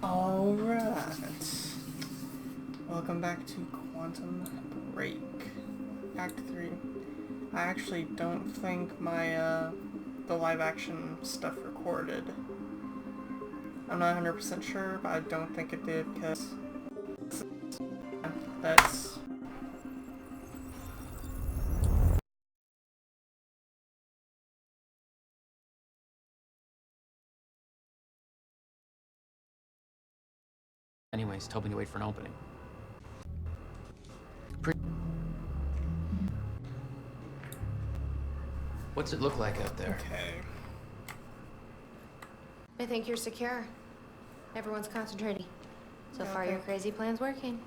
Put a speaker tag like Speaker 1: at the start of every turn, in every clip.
Speaker 1: Alright. Welcome back to Quantum Break. Act 3. I actually don't think my, the live action stuff recorded. I'm not 100% sure, but I don't think it did, because that's...
Speaker 2: Anyways, told me to wait for an opening. What's it look like out there?
Speaker 1: Okay.
Speaker 3: I think you're secure. Everyone's concentrating. So far, your crazy plan's working.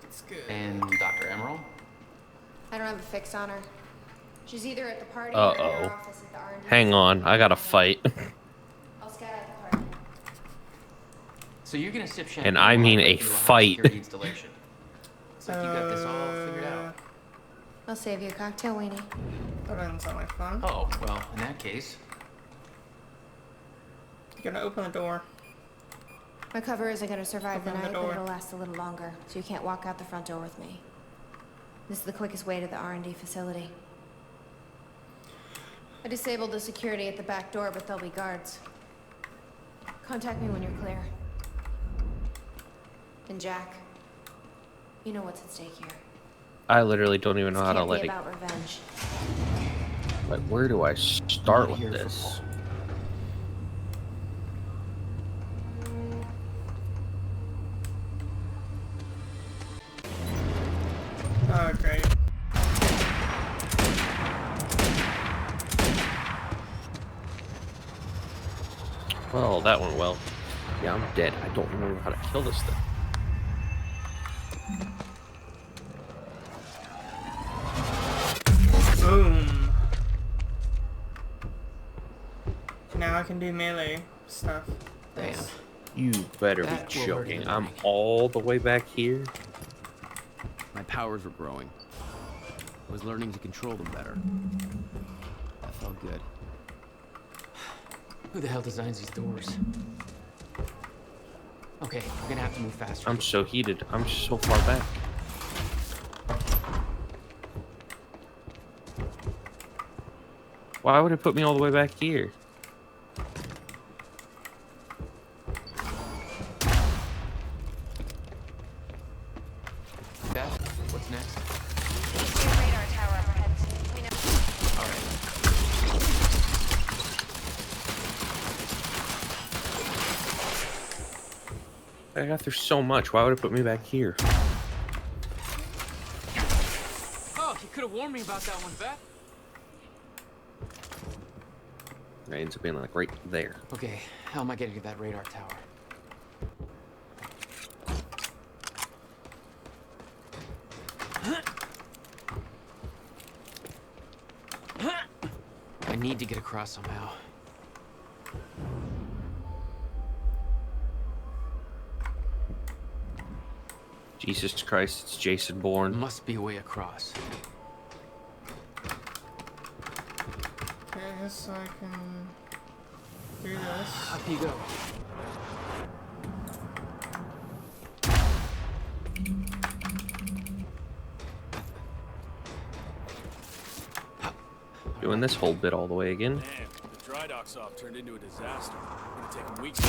Speaker 1: It's good.
Speaker 2: And Dr. Emerald?
Speaker 3: I don't have a fix on her. She's either at the party or in her office at the R&D.
Speaker 4: Hang on, I gotta fight.
Speaker 3: I'll scout out the party.
Speaker 2: So you're gonna sip champagne.
Speaker 4: And I mean a fight.
Speaker 2: Installation. It's like you got this all figured out.
Speaker 3: I'll save you a cocktail, weenie.
Speaker 1: That doesn't sound like fun.
Speaker 2: Oh, well, in that case.
Speaker 1: You're gonna open the door.
Speaker 3: My cover isn't gonna survive the
Speaker 1: Open the
Speaker 3: night, but
Speaker 1: door.
Speaker 3: it'll last a little longer, so you can't walk out the front door with me. This is the quickest way to the R&D facility. I disabled the security at the back door, but there'll be guards. Contact me when you're clear. And Jack, you know what's at stake here.
Speaker 4: I literally don't even know how to let it.
Speaker 3: About revenge.
Speaker 4: Like, where do I start with this?
Speaker 1: Oh, great.
Speaker 4: Well, that went well. Yeah, I'm dead. I don't remember how to kill this thing.
Speaker 1: Boom. Now I can do melee stuff.
Speaker 2: Damn.
Speaker 4: You better be
Speaker 2: That will hurt
Speaker 4: joking.
Speaker 2: you.
Speaker 4: I'm all the way back here.
Speaker 5: My powers were growing. I was learning to control them better. That felt good.
Speaker 2: Who the hell designs these doors? Okay, we're gonna have to move faster.
Speaker 4: I'm so heated. I'm so far back. Why would it put me all the way back here?
Speaker 2: Beth, what's next?
Speaker 3: Radar tower overhead. We know.
Speaker 4: I got through so much. Why would it put me back here?
Speaker 2: Oh, you could have warned me about that one, Beth.
Speaker 4: It ends up being like right there.
Speaker 2: Okay, how am I getting to that radar tower? I need to get across somehow.
Speaker 4: Jesus Christ, it's Jason Bourne.
Speaker 2: Must be a way across.
Speaker 1: Okay, I guess I can do this.
Speaker 2: Up you go.
Speaker 4: Doing this whole bit all the way again.
Speaker 6: Man, the dry dock's off turned into a disaster. It's gonna take him weeks.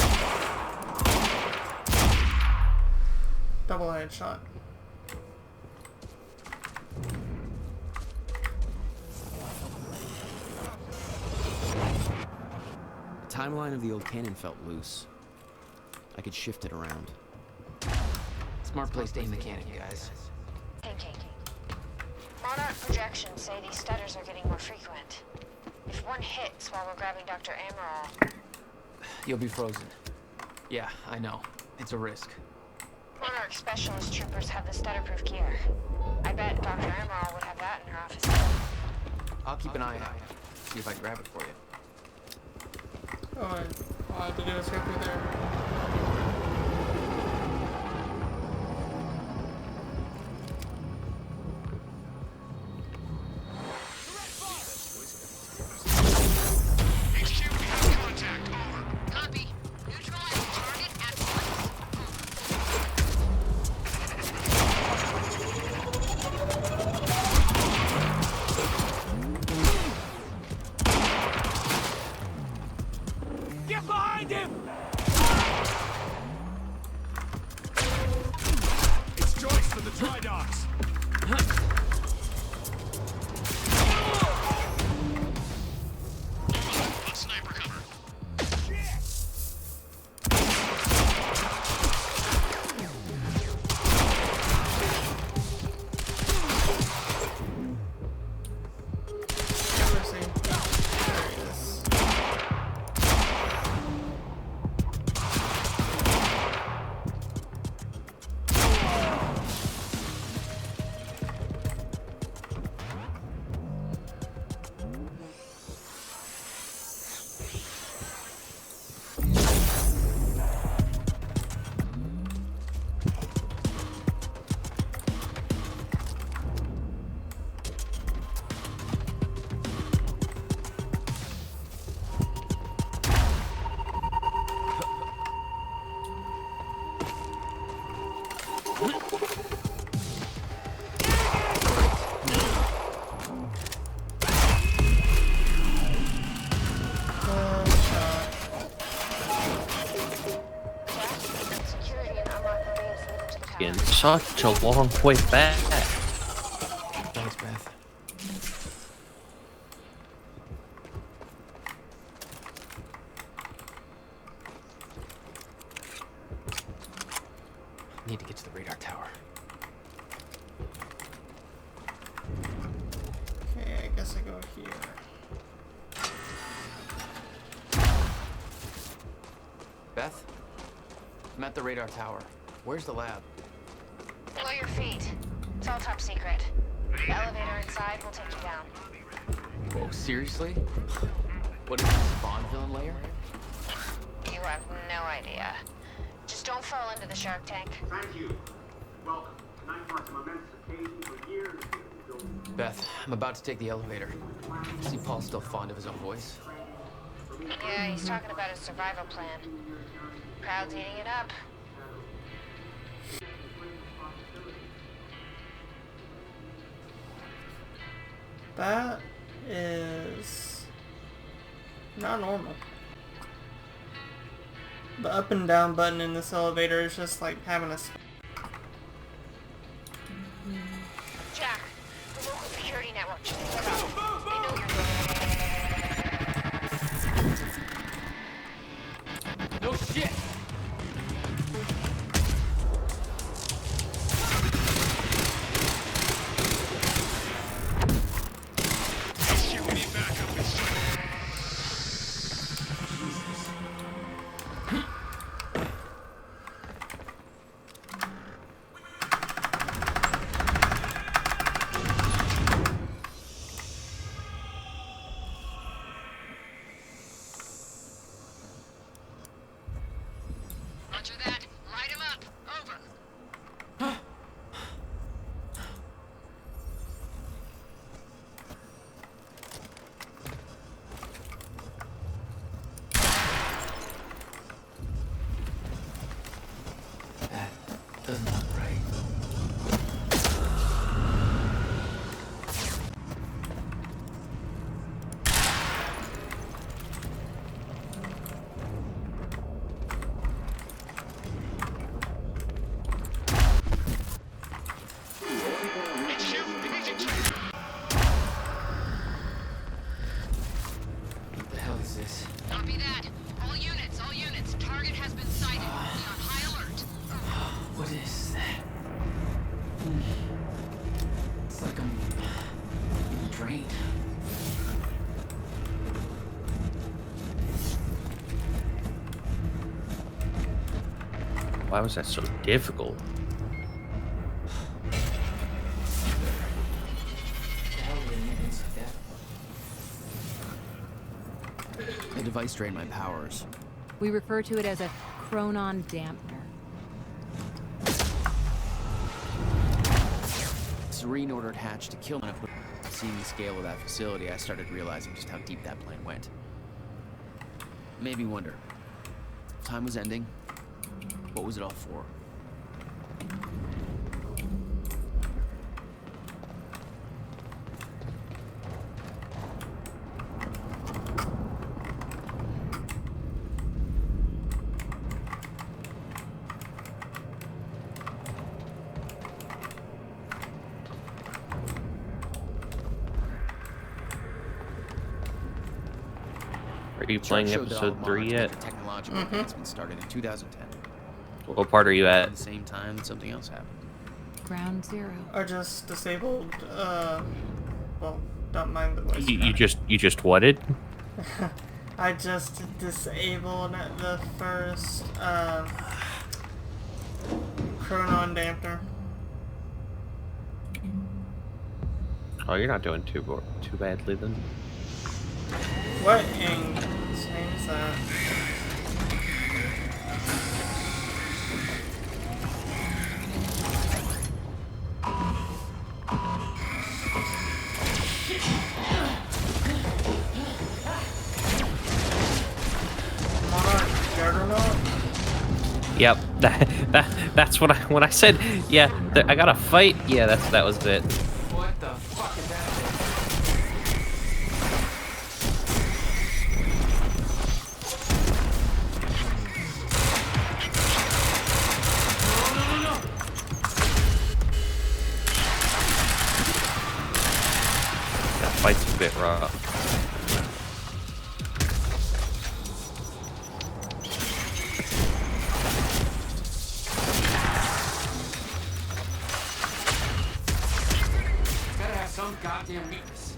Speaker 1: Double headshot.
Speaker 5: The timeline of the old cannon felt loose. I could shift it around.
Speaker 2: Smart place to aim the cannon, guys.
Speaker 3: Thinking. Monarch projections say these stutters are getting more frequent. If one hits while we're grabbing Dr. Amaral,
Speaker 2: You'll be frozen. Yeah, I know. It's a risk.
Speaker 3: Monarch specialist troopers have the stutter-proof gear. I bet Dr. Amaral would have that in her office.
Speaker 2: I'll keep an eye out. See if I can grab it for you.
Speaker 1: Oh, all I have to do is go through there.
Speaker 7: HQ, we have contact. Over. Copy. Neutralize the target at
Speaker 6: It's Joyce from the Tri-Docs.
Speaker 1: Never seen. There he is.
Speaker 3: Security and unlock the gates leading to the tower.
Speaker 4: Again, such a long way back.
Speaker 2: Thanks, Beth. Need to get to the radar tower.
Speaker 1: Okay, I guess I go here.
Speaker 2: Beth? I'm at the radar tower. Where's the lab?
Speaker 3: Below your feet. It's all top secret. The elevator inside will take you down.
Speaker 2: Whoa, seriously? What is this, Bond villain layer?
Speaker 3: You have no idea. Just don't fall into the shark tank.
Speaker 7: Thank you. Welcome. Tonight marks a momentous occasion for years of building.
Speaker 2: Beth, I'm about to take the elevator. See Paul still fond of his own voice?
Speaker 3: Yeah, he's talking about his survival plan. Crowd's eating it up.
Speaker 1: That is not normal. The up and down button in this elevator is just like having a
Speaker 3: Jack, the local security network just lit up. They know you're there.
Speaker 2: No shit!
Speaker 3: Roger that. Light him up. Over.
Speaker 2: That doesn't look right. What the hell is this?
Speaker 3: Copy that. All units. Target has been sighted. Be on high alert.
Speaker 2: What is that? It's like I'm being drained.
Speaker 4: Why was that so difficult?
Speaker 2: What the hell are they inside that?
Speaker 5: The device drained my powers.
Speaker 8: We refer to it as a chronon dampener.
Speaker 5: Serene ordered Hatch to kill me. Seeing the scale of that facility, I started realizing just how deep that plan went. Made me wonder. Time was ending. What was it all for?
Speaker 4: you
Speaker 5: Chart
Speaker 4: playing
Speaker 5: showed that all
Speaker 4: episode 3
Speaker 5: Monarch's
Speaker 4: yet?
Speaker 5: major technological advancements started in 2010.
Speaker 4: What part are you
Speaker 5: At
Speaker 4: at?
Speaker 5: the same time that something else happened.
Speaker 8: Ground zero.
Speaker 1: I just disabled, well, don't mind the voice
Speaker 4: You
Speaker 1: crack.
Speaker 4: just whatted?
Speaker 1: I just disabled the first, chronon dampener.
Speaker 4: Oh, you're not doing too badly then.
Speaker 1: What in God's name is that? Monarch Juggernaut?
Speaker 4: Yep, that's what when I said I gotta fight. Yeah, that was it.
Speaker 2: What the fuck is that?
Speaker 4: That fight's a bit rough.
Speaker 2: Gotta have some goddamn weakness.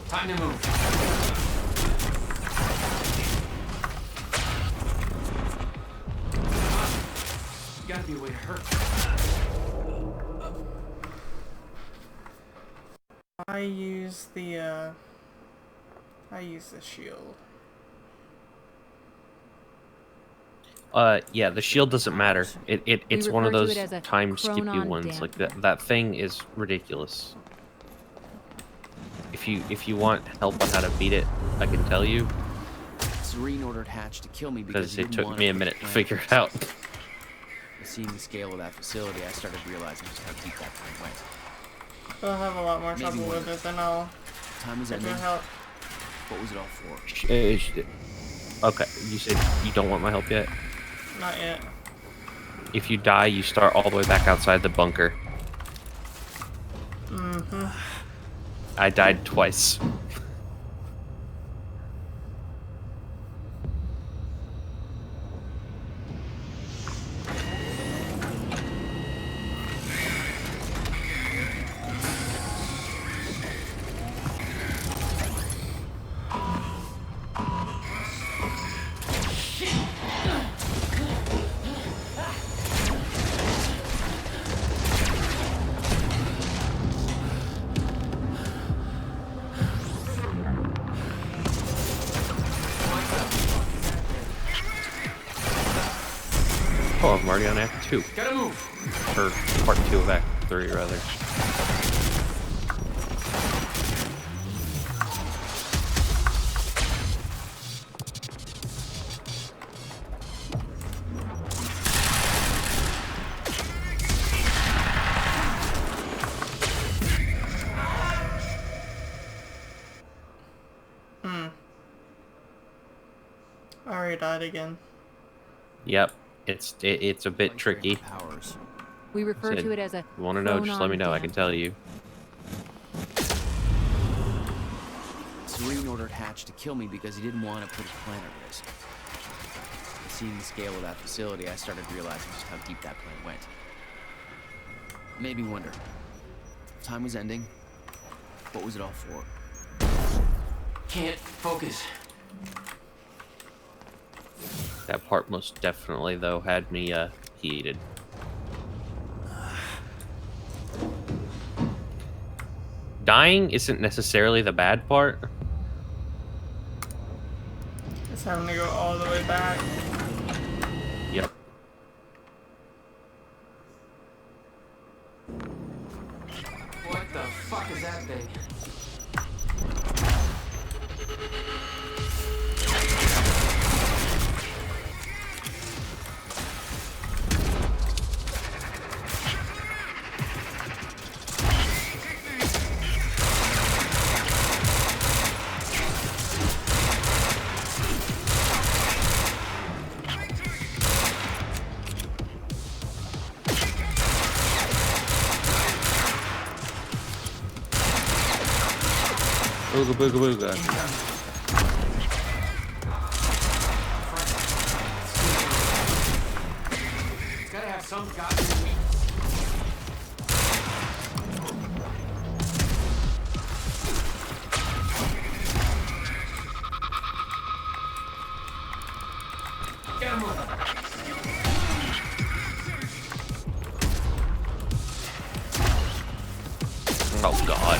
Speaker 2: Time to move. Gotta be a way to hurt.
Speaker 1: I use the shield.
Speaker 4: Yeah, the shield doesn't matter. It's one of
Speaker 8: refer to
Speaker 4: those
Speaker 8: it as a
Speaker 4: time skippy
Speaker 8: chronon
Speaker 4: ones. Like
Speaker 8: dampener.
Speaker 4: that thing is ridiculous. If you want help on how to beat it, I can tell you,
Speaker 5: Serene ordered Hatch to kill me because
Speaker 4: because
Speaker 5: he
Speaker 4: it
Speaker 5: didn't
Speaker 4: took
Speaker 5: want
Speaker 4: me a
Speaker 5: put
Speaker 4: minute
Speaker 5: the
Speaker 4: to
Speaker 5: plan
Speaker 4: figure
Speaker 5: at
Speaker 4: it out.
Speaker 5: risk. Seeing the scale of that facility, I started realizing just how deep that plan went.
Speaker 1: I'll have a lot more
Speaker 5: Maybe
Speaker 1: trouble
Speaker 5: one
Speaker 1: with it than I'll
Speaker 5: Time was
Speaker 1: get your
Speaker 5: ending.
Speaker 1: help.
Speaker 5: What was it all for?
Speaker 4: Okay, you said you don't want my help yet?
Speaker 1: Not yet.
Speaker 4: If you die, you start all the way back outside the bunker.
Speaker 1: Mm-hmm.
Speaker 4: I died twice. Oh, I'm already on Act 2.
Speaker 2: Gotta move.
Speaker 4: Or Part 2 of Act 3, rather.
Speaker 1: I already died again.
Speaker 4: Yep, it's a bit tricky.
Speaker 5: Powers.
Speaker 8: We refer
Speaker 4: Said,
Speaker 8: to it as a
Speaker 4: you want to know? Just let me
Speaker 8: chronon
Speaker 4: know. I can
Speaker 8: dampener.
Speaker 4: tell you.
Speaker 5: Serene ordered Hatch to kill me because he didn't want to put his plan at risk. Seeing the scale of that facility, I started realizing just how deep that plan went. Made me wonder. Time was ending. What was it all for?
Speaker 2: Can't focus.
Speaker 4: That part most definitely, though, had me heated. Dying isn't necessarily the bad part.
Speaker 1: Just having to go all the way back.
Speaker 4: Yep.
Speaker 2: What the fuck is that thing?
Speaker 4: booga booga booga.
Speaker 2: It's gotta have some goddamn weakness. Get him over.
Speaker 4: Oh god.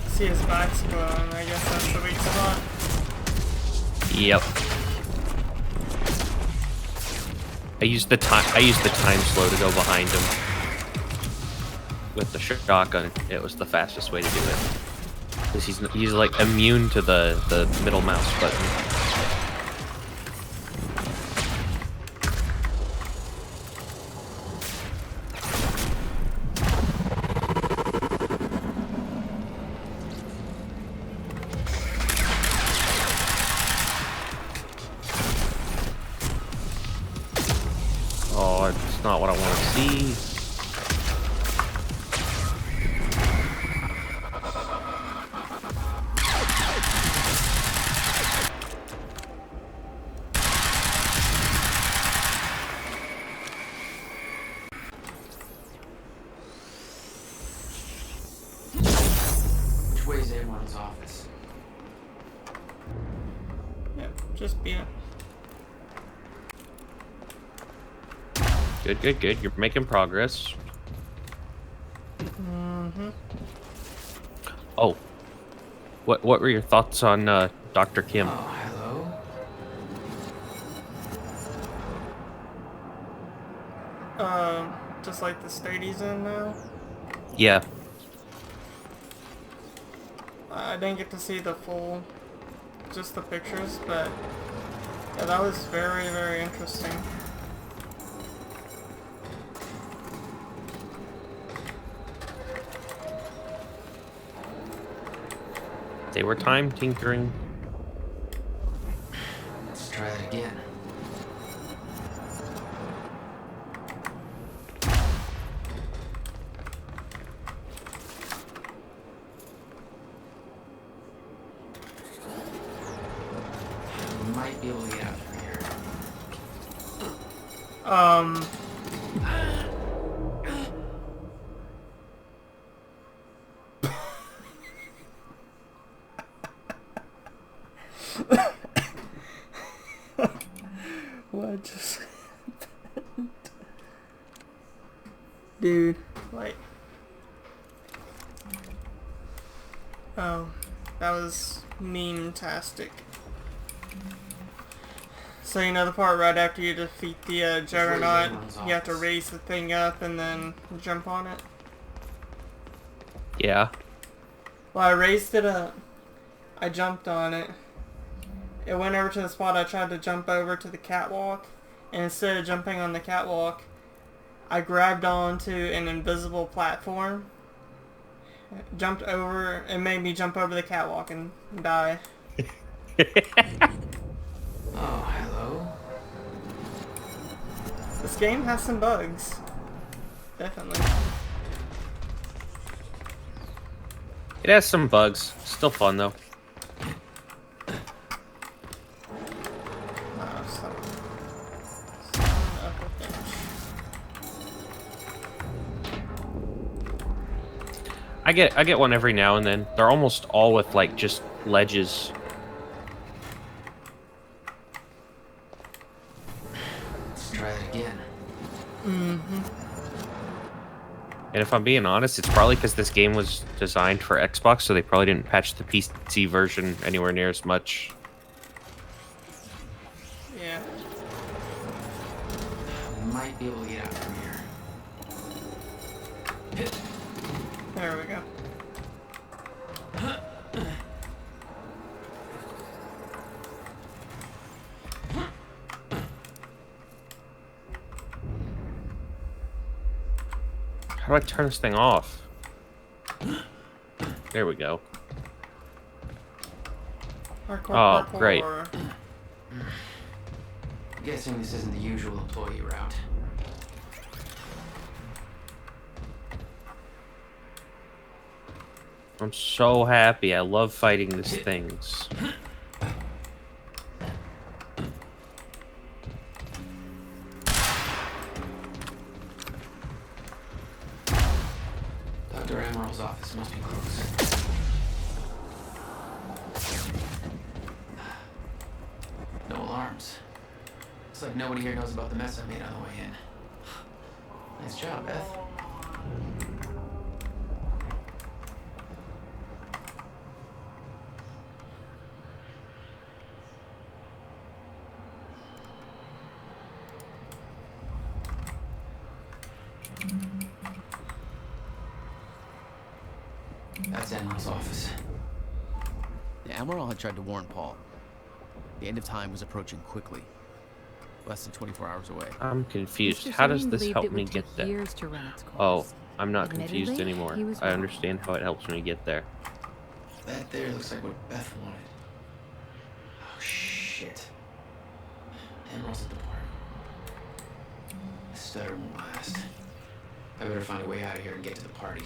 Speaker 1: See his back's glowing, I guess that's the weak spot.
Speaker 4: Yep. I used the time slow to go behind him with the shotgun. It was the fastest way to do it. Because he's like immune to the middle mouse button. Oh, it's not what I want to see.
Speaker 2: Which way is Amron's office?
Speaker 1: Yep, just beat it.
Speaker 4: Good, good, good. You're making progress.
Speaker 1: Mm-hmm.
Speaker 4: Oh. What were your thoughts on Dr. Kim?
Speaker 2: Oh, hello.
Speaker 1: Just like the state he's in now.
Speaker 4: Yeah.
Speaker 1: I didn't get to see the full, just the pictures, but yeah, that was very, very interesting.
Speaker 4: They were time tinkering.
Speaker 2: Let's try that again. We might be able to get out from here.
Speaker 1: What just happened? Dude, like... Oh, that was meme-tastic. So you know the part right after you defeat the Juggernaut, you have to raise the thing up and then jump on it?
Speaker 4: Yeah.
Speaker 1: Well, I raised it up. I jumped on it. It went over to the spot I tried to jump over to the catwalk, and instead of jumping on the catwalk, I grabbed onto an invisible platform, jumped over, and made me jump over the catwalk and die.
Speaker 2: Oh, hello.
Speaker 1: This game has some bugs. Definitely.
Speaker 4: It has some bugs. Still fun though.
Speaker 1: Son of a bitch.
Speaker 4: I get one every now and then. They're almost all with like just ledges.
Speaker 2: Let's try it again.
Speaker 1: Mm-hmm.
Speaker 4: And if I'm being honest, it's probably because this game was designed for Xbox, so they probably didn't patch the PC version anywhere near as much.
Speaker 1: Yeah.
Speaker 2: We might be able to get out from here.
Speaker 1: There we go.
Speaker 4: How do I turn this thing off? There we go.
Speaker 1: Parkour,
Speaker 4: Oh, great.
Speaker 1: parkour.
Speaker 2: Guessing this isn't the usual employee route.
Speaker 4: I'm so happy. I love fighting these things.
Speaker 2: Dr. Emerald's office must be close. No alarms. Looks like nobody here knows about the mess I made on the way in. Nice job, Beth. That's Emerald's office.
Speaker 5: The Admiral had tried to warn Paul. The end of time was approaching quickly. Less than 24 hours away.
Speaker 4: I'm confused.
Speaker 8: Mr.
Speaker 4: How does
Speaker 8: Serene
Speaker 4: this
Speaker 8: believed
Speaker 4: help
Speaker 8: it
Speaker 4: me
Speaker 8: would
Speaker 4: get
Speaker 8: take
Speaker 4: there?
Speaker 8: years to run its
Speaker 4: Oh,
Speaker 8: course.
Speaker 4: I'm not confused
Speaker 8: Admittedly,
Speaker 4: anymore.
Speaker 8: he was
Speaker 4: I
Speaker 8: wrong.
Speaker 4: understand how it helps me get there.
Speaker 2: That there looks like what Beth wanted. Oh, shit. Emerald's at the park. The stutter won't last. I better find a way out of here and get to the party.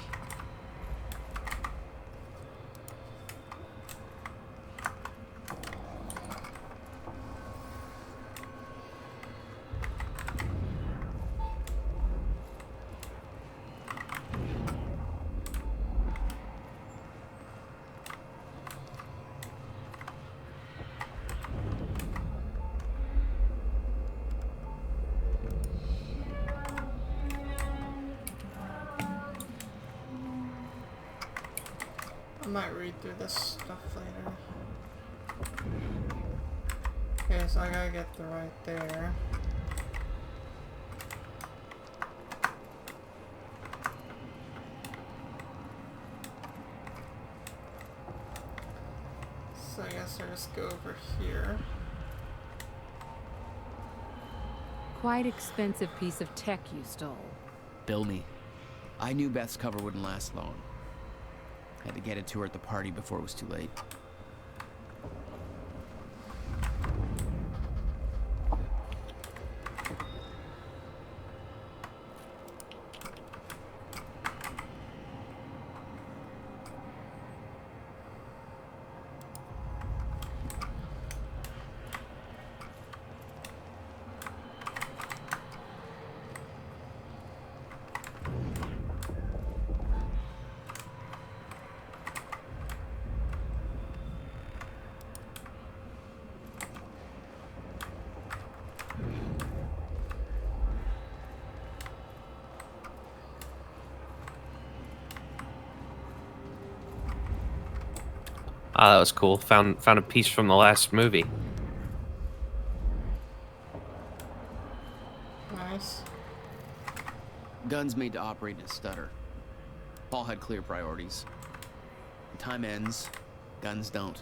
Speaker 1: I might read through this stuff later. Okay, so I gotta get the right there. So I guess I just go over here.
Speaker 8: Quite expensive piece of tech you stole.
Speaker 5: Bill me. I knew Beth's cover wouldn't last long. Had to get it to her at the party before it was too late.
Speaker 4: Ah, that was cool. Found a piece from the last movie.
Speaker 1: Nice.
Speaker 5: Guns made to operate in a stutter. Paul had clear priorities. When time ends, guns don't.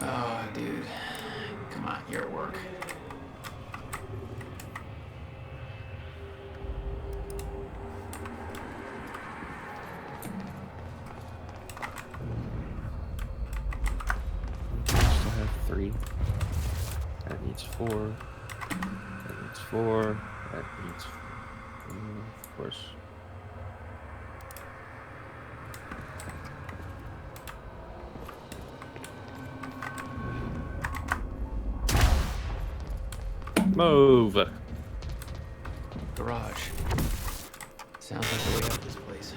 Speaker 2: Oh, dude. Come on, your work.
Speaker 4: Still have 3. That needs 4. That needs 4. That needs 4. Of course. Move.
Speaker 2: Garage. Sounds like the way out of this place.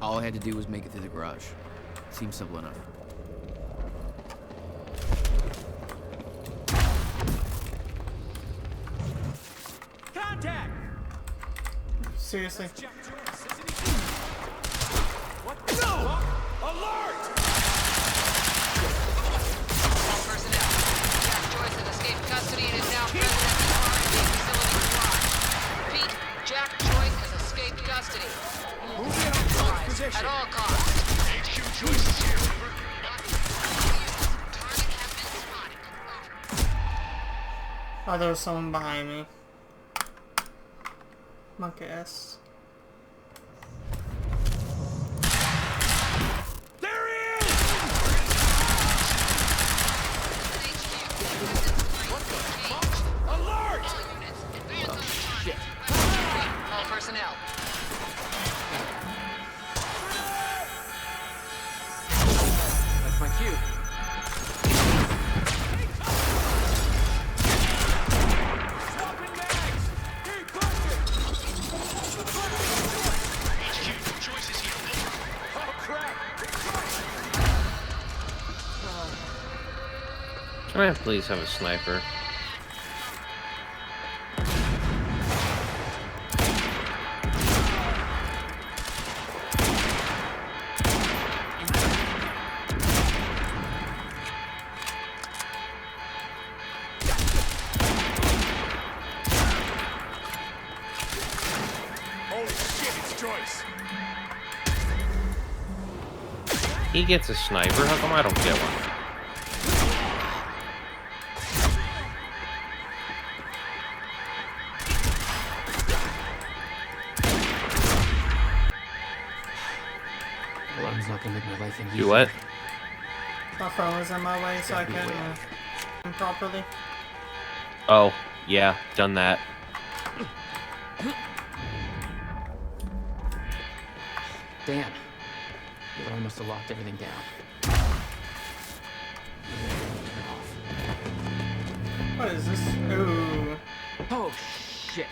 Speaker 5: All I had to do was make it through the garage. Seems simple enough.
Speaker 6: Contact!
Speaker 1: Seriously.
Speaker 6: Jack Jonas, isn't he? No! Alert!
Speaker 9: All personnel. Jack Joyce has escaped custody and is now present at the R&D facility squad. Repeat, Jack Joyce has escaped custody. Neutralized at all costs.
Speaker 10: HQ Joyce is here. Over.
Speaker 9: Target has been spotted. Over.
Speaker 1: Oh, there was someone behind me. Monkey S.
Speaker 6: There he is! Alert!
Speaker 9: Shit. All personnel.
Speaker 5: That's my cue.
Speaker 6: Swapping mags! Keep pushing!
Speaker 10: HQ Joyce is here. Over.
Speaker 6: Oh, crap!
Speaker 4: Can I please have a sniper?
Speaker 6: Holy shit, it's Joyce!
Speaker 4: He gets a sniper. How come I don't get one?
Speaker 2: Alarm's not gonna make my life any easier.
Speaker 4: Do what?
Speaker 1: My phone was in my way, so I
Speaker 2: Gotta be
Speaker 1: couldn't
Speaker 2: aware.
Speaker 1: properly.
Speaker 4: Oh, yeah, done that.
Speaker 2: Damn. The alarm must have locked everything down. Turn off.
Speaker 1: What is this? Ooh.
Speaker 2: Oh, shit.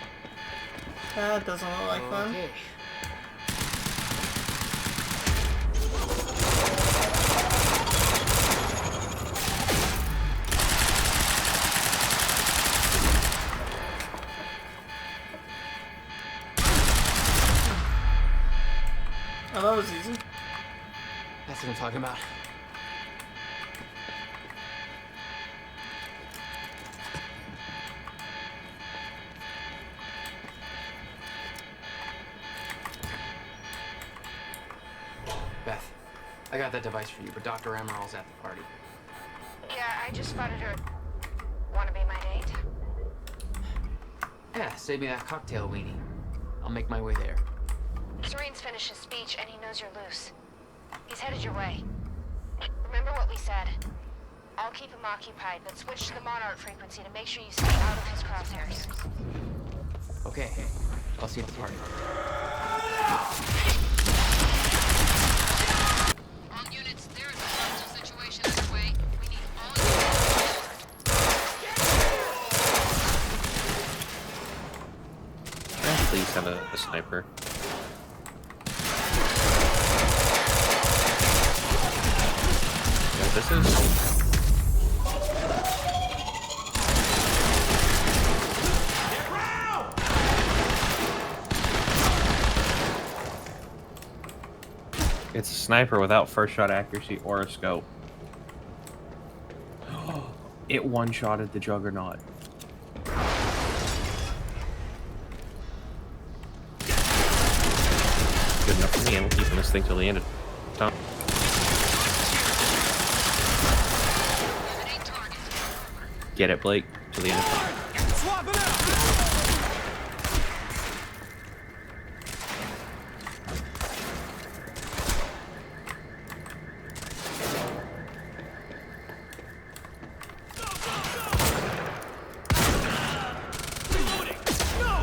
Speaker 1: That doesn't look like fun.
Speaker 2: Okay.
Speaker 1: Oh, that was easy.
Speaker 2: That's what I'm talking about. Beth, I got that device for you, but Dr. Emerald's at the party.
Speaker 3: Yeah, I just spotted her. Wanna be my date?
Speaker 2: Yeah, save me that cocktail weenie. I'll make my way there.
Speaker 3: Serene's finished his speech and he knows you're loose. He's headed your way. Remember what we said. I'll keep him occupied, but switch to the Monarch frequency to make sure you stay out of his crosshairs.
Speaker 2: Okay, I'll see you at the party.
Speaker 9: All units, there is a hostile situation underway. We need all units on board.
Speaker 4: Can I please have a sniper? Yeah, this is... It's a sniper without first shot accuracy or a scope. It one-shotted the Juggernaut. Good enough for me, and we're keeping this thing till the end of time.
Speaker 9: Eliminate targets.
Speaker 4: Get it, Blake, till the end of time.
Speaker 6: Swap it out! Reloading! No!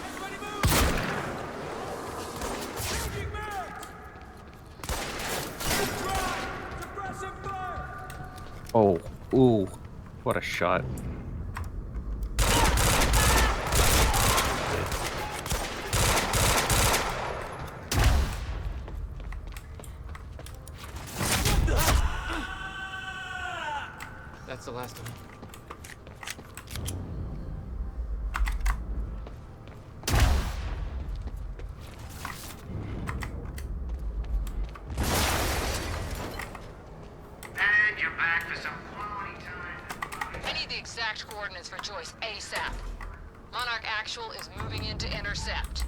Speaker 6: Everybody move! Changing mags! Drive! Suppressive fire!
Speaker 4: Oh, ooh, what a shot.
Speaker 2: That's the last one.
Speaker 9: exact coordinates for Joyce ASAP. Monarch Actual is moving in to intercept.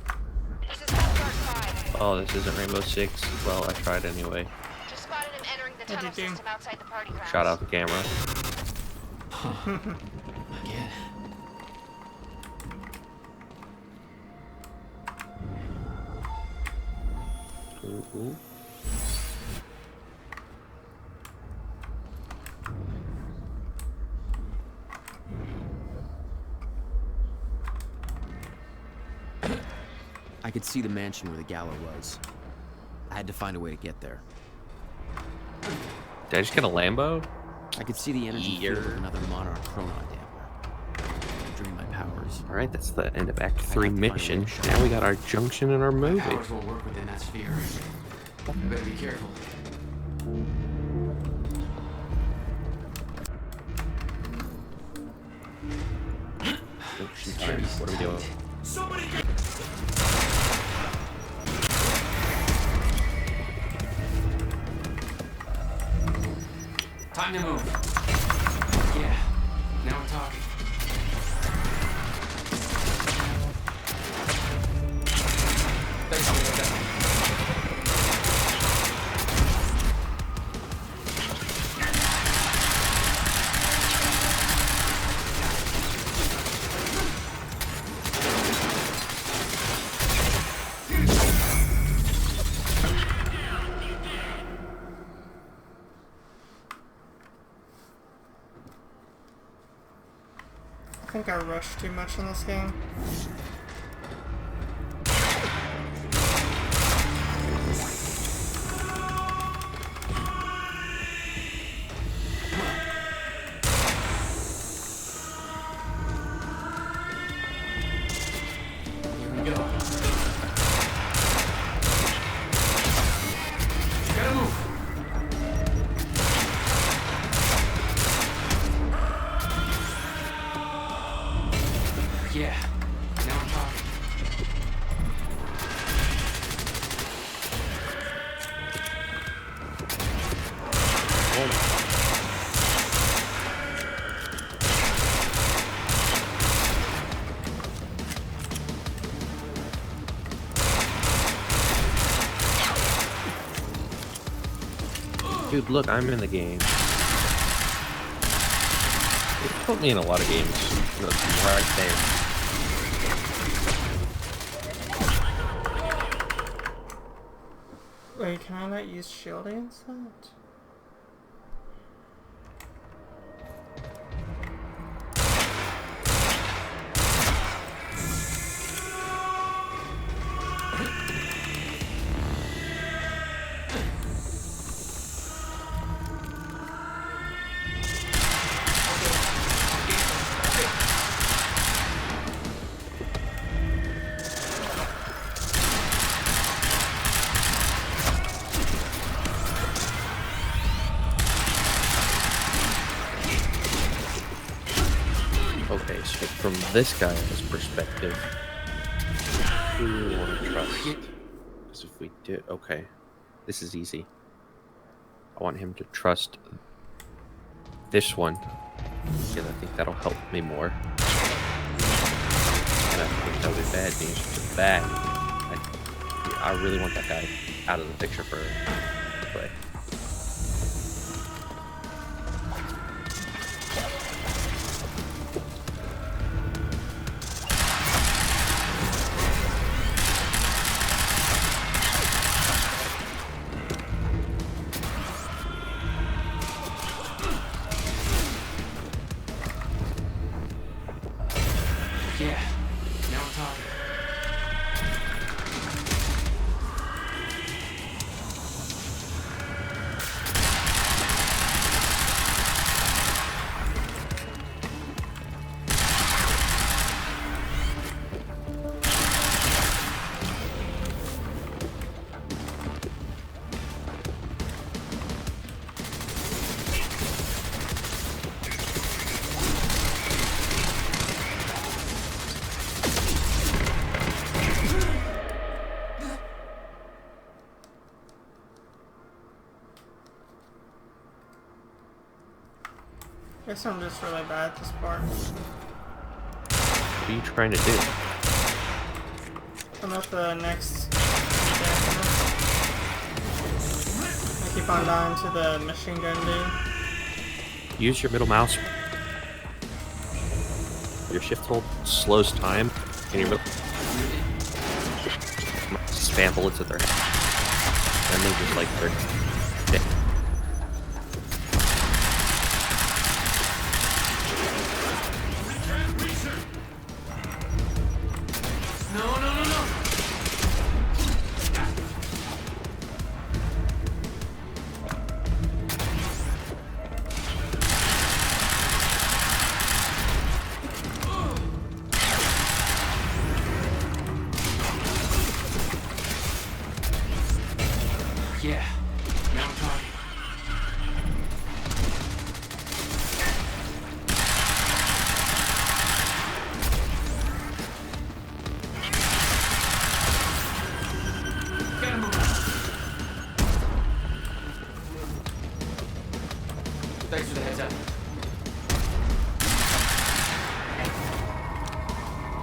Speaker 3: This is Coast Guard 5.
Speaker 4: Oh, this isn't Rainbow Six. Well, I tried anyway.
Speaker 3: Just spotted him entering the
Speaker 1: What'd
Speaker 3: tunnel
Speaker 1: you do?
Speaker 3: system outside the party grounds.
Speaker 4: Shot out the camera.
Speaker 2: Again.
Speaker 4: Ooh, ooh.
Speaker 5: I could see the mansion where the gala was. I had to find a way to get there.
Speaker 4: Did I just get a Lambo?
Speaker 5: I could see the energy field of another Monarch Chronon damper. Drain my powers.
Speaker 4: Alright, that's the end of Act 3
Speaker 5: have to find a way to
Speaker 4: mission.
Speaker 5: shut
Speaker 4: Now we got our junction in our movie.
Speaker 2: Powers won't work within that sphere. You better be careful.
Speaker 4: Junction time. What are we doing?
Speaker 2: Time to move. Yeah. Now we're talking. Thanks for that.
Speaker 1: I think I rushed too much in this game.
Speaker 2: Here we go. Gotta move. Yeah. Now I'm talking.
Speaker 4: Dude, look, I'm in the game. It put me in a lot of games. Look, right there.
Speaker 1: Wait, can I not use shielding instead?
Speaker 4: Okay, so from this guy's perspective, who do we want to trust? Because if we do, okay, this is easy. I want him to trust this one, because I think that'll help me more. And I think that'll be bad news for that. I really want that guy out of the picture for play.
Speaker 2: Yeah. Now I'm talking.
Speaker 1: Guess I'm just really bad at this part.
Speaker 4: What are you trying to do?
Speaker 1: I'm at the next. I keep on dying to the machine gun dude.
Speaker 4: Use your middle mouse. Your shift hold slows time, and your middle spam bullets at their head. And they just like they're dick.
Speaker 2: No, no, no, no! Yeah, now we're talking. Gotta move on. Thanks for the heads up.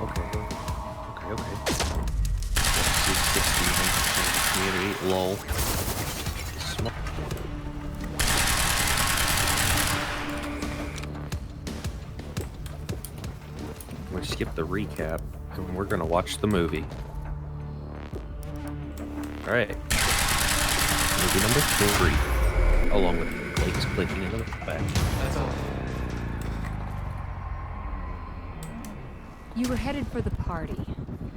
Speaker 4: Okay. 60 community, lol. Smart. We skip the recap, and we're gonna watch the movie. Alright. Movie number 3. Along with Blake's clicking into the back.
Speaker 2: That's all.
Speaker 8: You were headed for the party.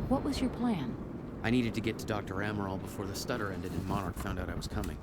Speaker 8: What was your plan?
Speaker 5: I needed to get to Dr. Amaral before the stutter ended and Monarch found out I was coming.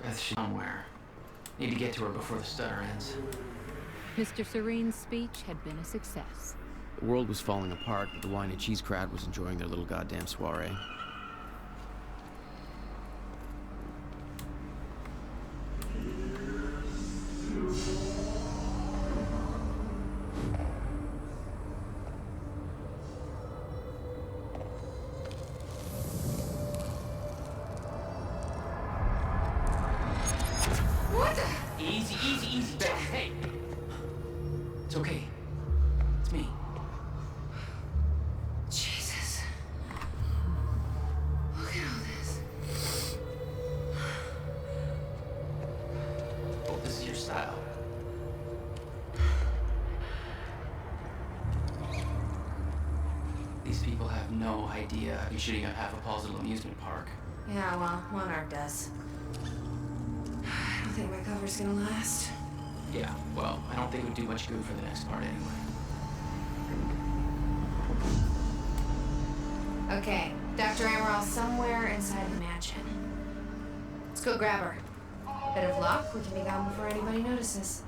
Speaker 2: Beth's somewhere. Need to get to her before the stutter ends.
Speaker 8: Mr. Serene's speech had been a success.
Speaker 5: The world was falling apart, but the wine and cheese crowd was enjoying their little goddamn soiree.
Speaker 2: Easy, easy, easy, Beth. Hey! It's okay. It's me.
Speaker 3: Jesus. Look at all this.
Speaker 2: Oh, this is your style. These people have no idea I've been shooting up half a Paul's little amusement park.
Speaker 3: Yeah, well, Monarch does. I don't think my cover's gonna last.
Speaker 2: Yeah, well, I don't think it would do much good for the next part anyway.
Speaker 3: Okay, Dr. Amaral's somewhere inside the mansion. Let's go grab her. Bit of luck, we can be gone before anybody notices.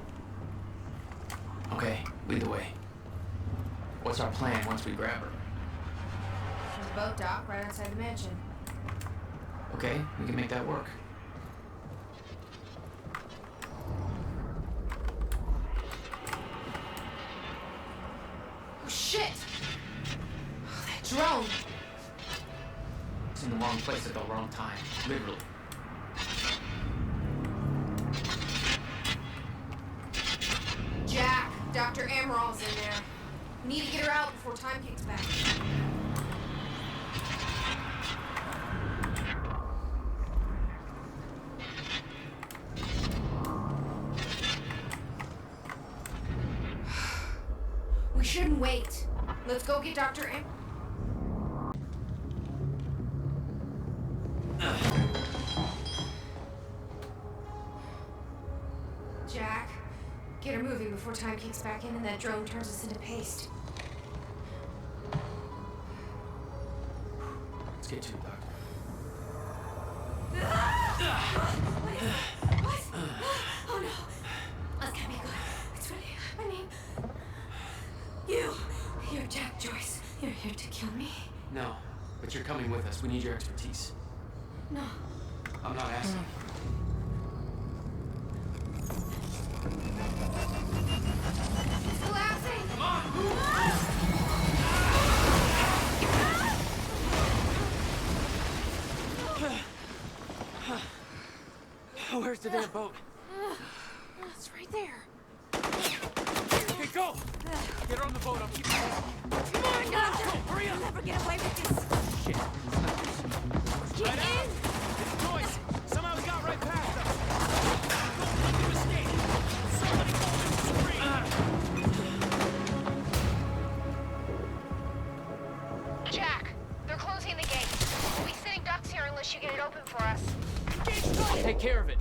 Speaker 2: Okay, lead the way. What's our plan once we grab her?
Speaker 3: There's a boat dock right outside the mansion.
Speaker 2: Okay, we can make that work.
Speaker 3: Oh, shit! Oh, that drone!
Speaker 2: It's in the wrong place at the wrong time, literally.
Speaker 3: Jack, Dr. Amaral's in there. We need to get her out before time kicks back. shouldn't wait. Let's go get Dr. M. Jack, get her moving before time kicks back in and that drone turns us into paste.
Speaker 2: Let's get to it, Doctor.
Speaker 3: What? Oh no. That's gonna be good. It's really, I mean, you're Jack Joyce. You're here to kill me?
Speaker 2: No, but you're coming with us. We need your expertise.
Speaker 3: No.
Speaker 2: I'm not asking.
Speaker 3: It's collapsing.
Speaker 2: Come on! Where's the damn boat?
Speaker 3: It's right there.
Speaker 2: Okay, go! Get her on the boat. I'll keep you.
Speaker 3: Come on, Doctor.
Speaker 2: Hurry up!
Speaker 3: You'll never get away with this.
Speaker 2: Shit.
Speaker 3: Get in.
Speaker 6: It's Joyce! Somehow we got right past them! Don't let them escape! Somebody call them scream!
Speaker 3: Jack, they're closing the gate. We'll be sitting ducks here unless you get it open for us.
Speaker 2: Take care of it.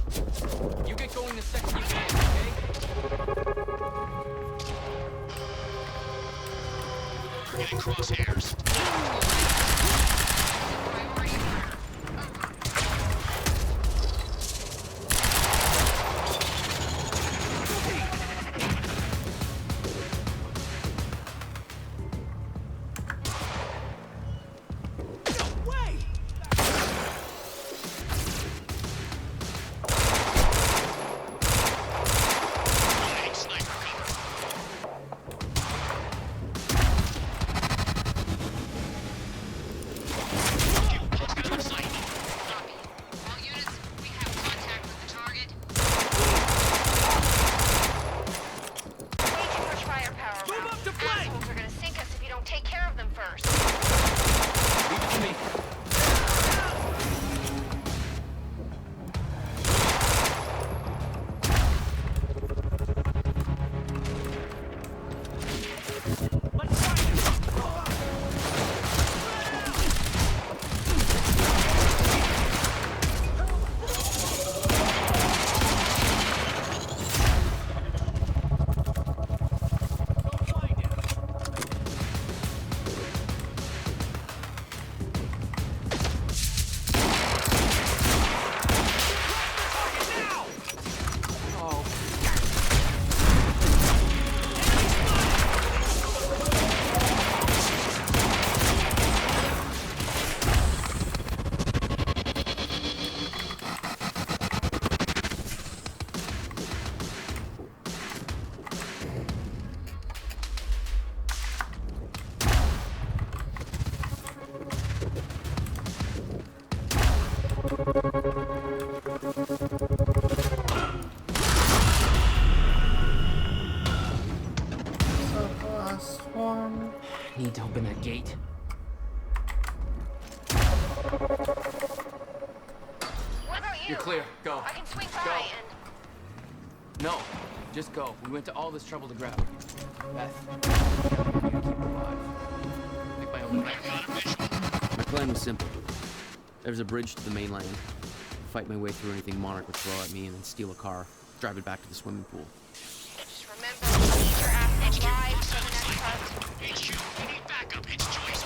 Speaker 2: You get going the second you can, okay?
Speaker 10: We're getting crosshairs.
Speaker 3: Priority.
Speaker 10: Lighting sniper cover. Let's get on site.
Speaker 9: Copy. All units, we have contact with the target.
Speaker 3: Way too much firepower.
Speaker 6: Move up to flank!
Speaker 3: Assholes are gonna sink us if you don't take care of them first.
Speaker 2: Leave it to me.
Speaker 6: Let's find him! Go find him!
Speaker 1: So the last one.
Speaker 2: Need to open that gate.
Speaker 3: What about you?
Speaker 2: You're clear. Go.
Speaker 3: I can swing by
Speaker 2: Go.
Speaker 3: and...
Speaker 2: No, just go. We went to all this trouble to grab her. Beth, I need you to keep her alive. Make my own way.
Speaker 5: My plan was simple. There's a bridge to the mainland. Fight my way through anything Monarch would throw at me and then steal a car. Drive it back to the swimming pool.
Speaker 3: Just remember, we need your ass alive for the next hunt.
Speaker 10: HQ, we need backup. It's Joyce.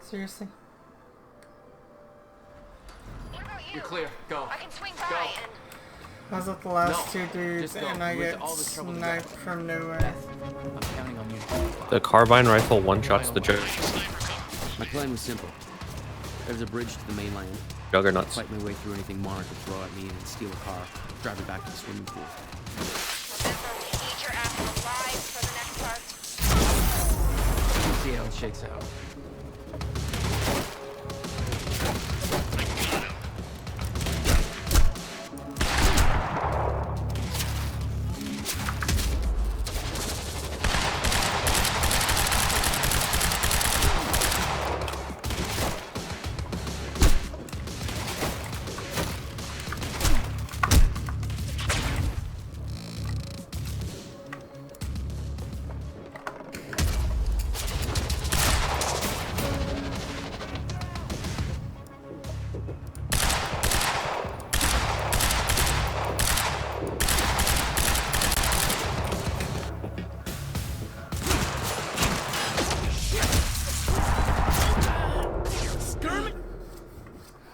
Speaker 1: Seriously?
Speaker 3: What about you?
Speaker 5: You're clear. Go.
Speaker 3: I can swing by
Speaker 5: Go.
Speaker 3: and...
Speaker 1: I was with the last
Speaker 5: No,
Speaker 1: two dudes
Speaker 5: just go.
Speaker 1: and I
Speaker 5: We went
Speaker 1: get
Speaker 5: to all this trouble to
Speaker 1: sniped
Speaker 5: grab.
Speaker 1: from nowhere.
Speaker 5: Beth, I'm counting on you.
Speaker 4: The carbine rifle one-shots the
Speaker 5: My plan was simple. There's a bridge to the mainland.
Speaker 4: juggernauts.
Speaker 5: Fight my way through anything Monarch would throw at me and steal a car. Drive it back to the swimming pool.
Speaker 3: Remember, we need your ass alive for the next part.
Speaker 5: We'll see how it shakes out.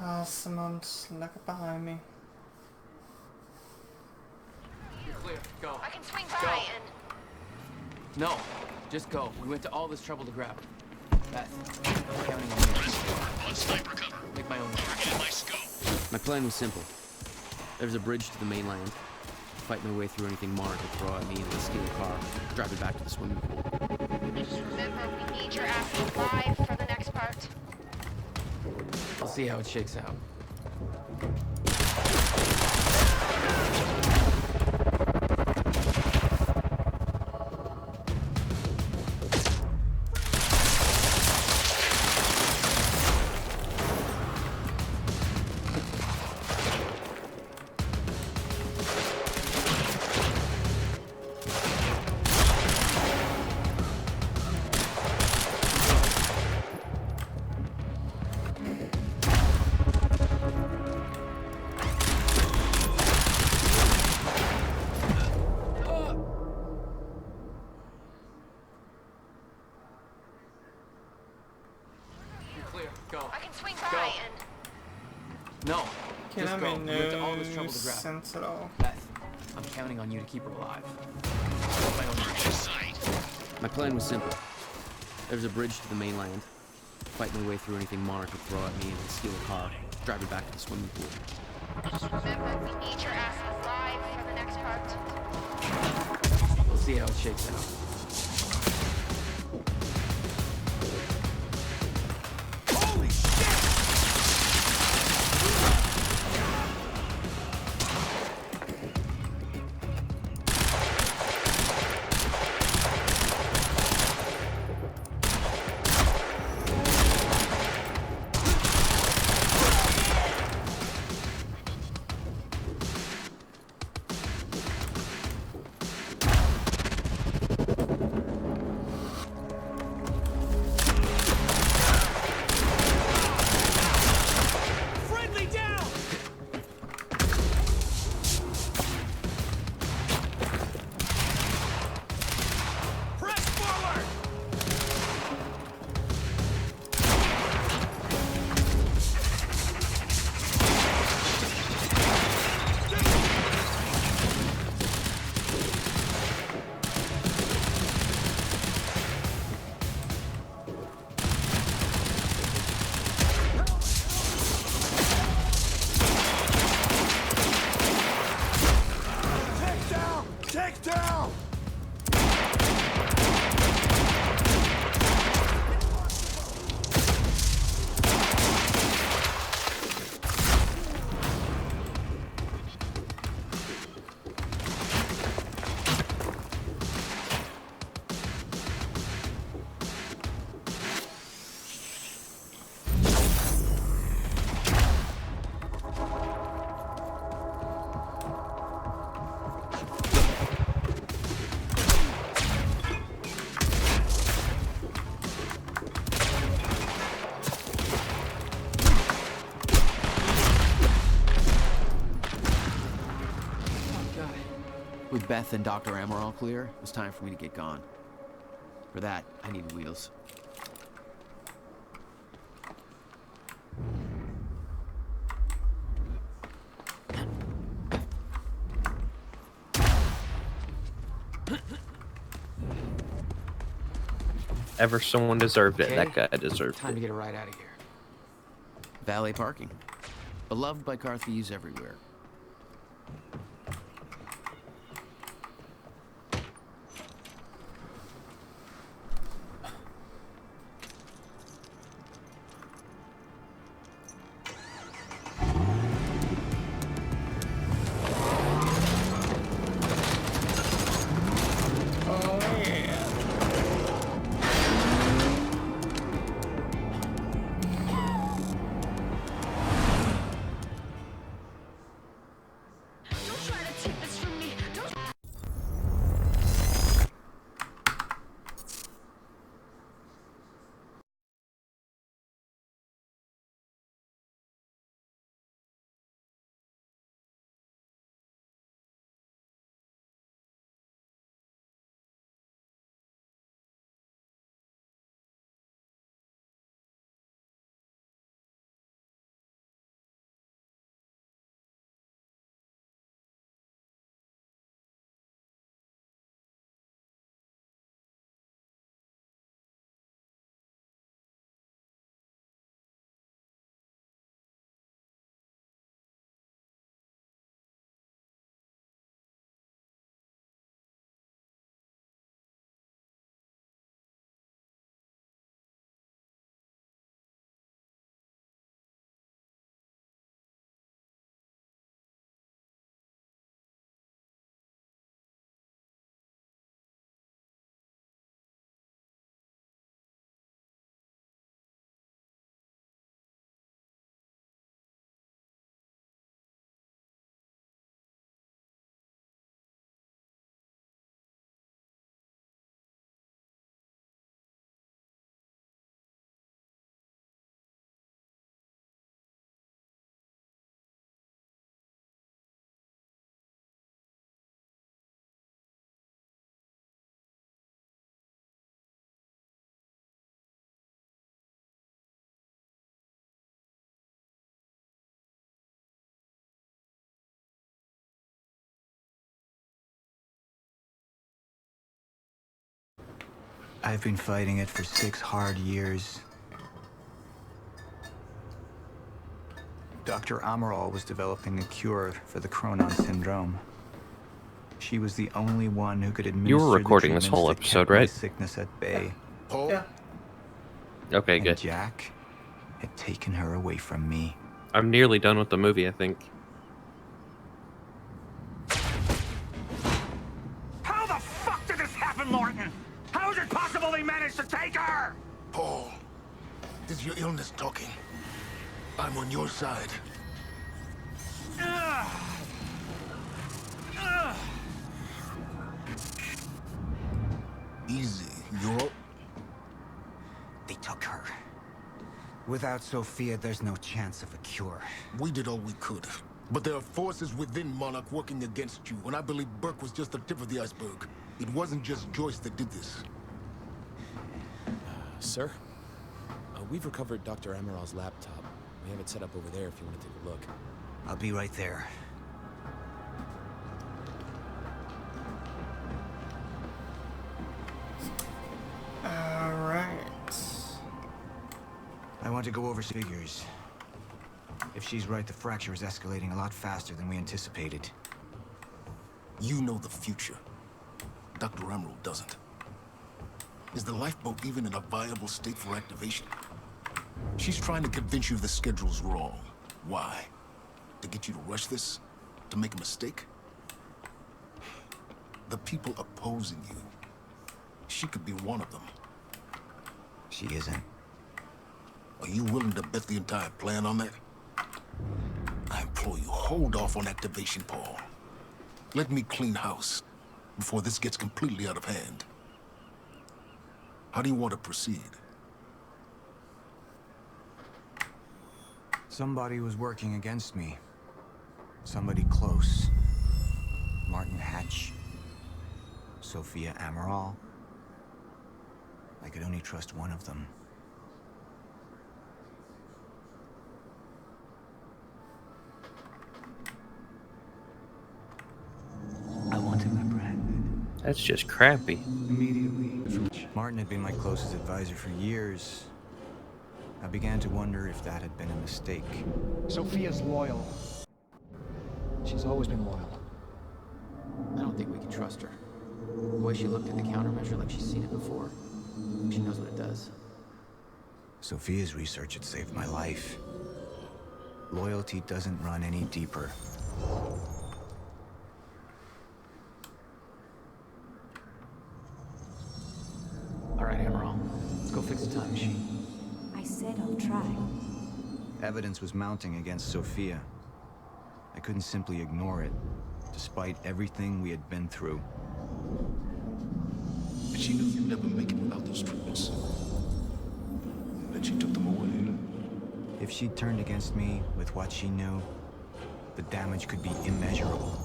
Speaker 1: Oh, someone snuck up behind me.
Speaker 5: You're clear. Go.
Speaker 3: I can swing
Speaker 5: Go.
Speaker 3: by and...
Speaker 5: No, just go. We went to all this trouble to grab it. Beth, I'm counting on you.
Speaker 10: On sniper cover.
Speaker 5: Make my own.
Speaker 10: Target in my scope.
Speaker 5: My plan was simple. There's a bridge to the mainland. Fight my way through anything Monarch would throw at me and then steal a car. Drive it back to the swimming pool.
Speaker 3: Just remember, we need your ass alive for the next part.
Speaker 5: I'll see how it shakes out. Clear. Go.
Speaker 3: I can swing
Speaker 5: Go.
Speaker 3: by and...
Speaker 5: No.
Speaker 1: Can
Speaker 5: Just
Speaker 1: I
Speaker 5: go.
Speaker 1: make
Speaker 5: We went to all this
Speaker 1: no
Speaker 5: trouble to grab it.
Speaker 1: sense at all?
Speaker 5: Beth, I'm counting on you to keep her alive. My own.
Speaker 10: Target in sight.
Speaker 5: My plan was simple. There's a bridge to the mainland. Fight my way through anything Monarch would throw at me and then steal a car. Drive it back to the swimming pool.
Speaker 3: Just remember, we need your ass alive for the next part.
Speaker 5: We'll see how it shakes out.
Speaker 6: Holy shit! Friendly down! Press forward! Take down! Take down!
Speaker 5: With Beth and Dr. Amaral clear, it was time for me to get gone. For that, I needed wheels.
Speaker 4: Ever someone deserved it.
Speaker 5: Okay,
Speaker 4: That guy deserved
Speaker 5: time to
Speaker 4: it.
Speaker 5: get a ride out of here. Valet parking. Beloved by car thieves everywhere.
Speaker 1: Oh yeah.
Speaker 3: Don't try to take this from me. Don't.
Speaker 11: I've been fighting it for 6 hard years. Dr. Amaral was developing a cure for the Cronon syndrome. She was the only one who could administer
Speaker 4: You were recording
Speaker 11: the
Speaker 4: this whole
Speaker 11: treatments that
Speaker 4: episode,
Speaker 11: kept my
Speaker 4: right?
Speaker 11: sickness at bay.
Speaker 7: Paul?
Speaker 1: Yeah.
Speaker 4: Okay,
Speaker 11: And
Speaker 4: good.
Speaker 11: Jack had taken her away from me.
Speaker 4: I'm nearly done with the movie, I think.
Speaker 6: How the fuck did this happen, Martin? How is it possible they managed to take her?
Speaker 10: Paul, this is your illness talking. I'm on your side. Easy, you're...
Speaker 11: They took her. Without Sophia, there's no chance of a cure.
Speaker 10: We did all we could. But there are forces within Monarch working against you, and I believe Burke was just the tip of the iceberg. It wasn't just Joyce that did this.
Speaker 6: Sir? We've recovered Dr. Amaral's laptop. We have it set up over there if you want to take a look.
Speaker 11: I'll be right there.
Speaker 1: Alright.
Speaker 11: I want to go over figures. If she's right, the fracture is escalating a lot faster than we anticipated.
Speaker 10: You know the future. Dr. Amaral doesn't. Is the lifeboat even in a viable state for activation? She's trying to convince you the schedule's wrong. Why? To get you to rush this? To make a mistake? The people opposing you. She could be one of them.
Speaker 11: She isn't.
Speaker 10: Are you willing to bet the entire plan on that? I implore you, hold off on activation, Paul. Let me clean house before this gets completely out of hand. How do you want to proceed?
Speaker 11: Somebody was working against me. Somebody close. Martin Hatch. Sophia Amaral. I could only trust one of them. I wanted my bread.
Speaker 4: That's just crappy.
Speaker 11: Immediately. Martin had been my closest advisor for years. I began to wonder if that had been a mistake.
Speaker 12: Sophia's loyal. She's always been loyal.
Speaker 5: I don't think we can trust her. The way she looked at the countermeasure like she's seen it before. She knows what it does.
Speaker 11: Sophia's research had saved my life. Loyalty doesn't run any deeper.
Speaker 5: All right, Emerald. Let's go fix the time machine.
Speaker 8: I said I'll try.
Speaker 11: Evidence was mounting against Sophia. I couldn't simply ignore it, despite everything we had been through.
Speaker 10: But she knew you'd never make it without those treatments. Then she took them away.
Speaker 11: If she'd turned against me with what she knew, the damage could be immeasurable.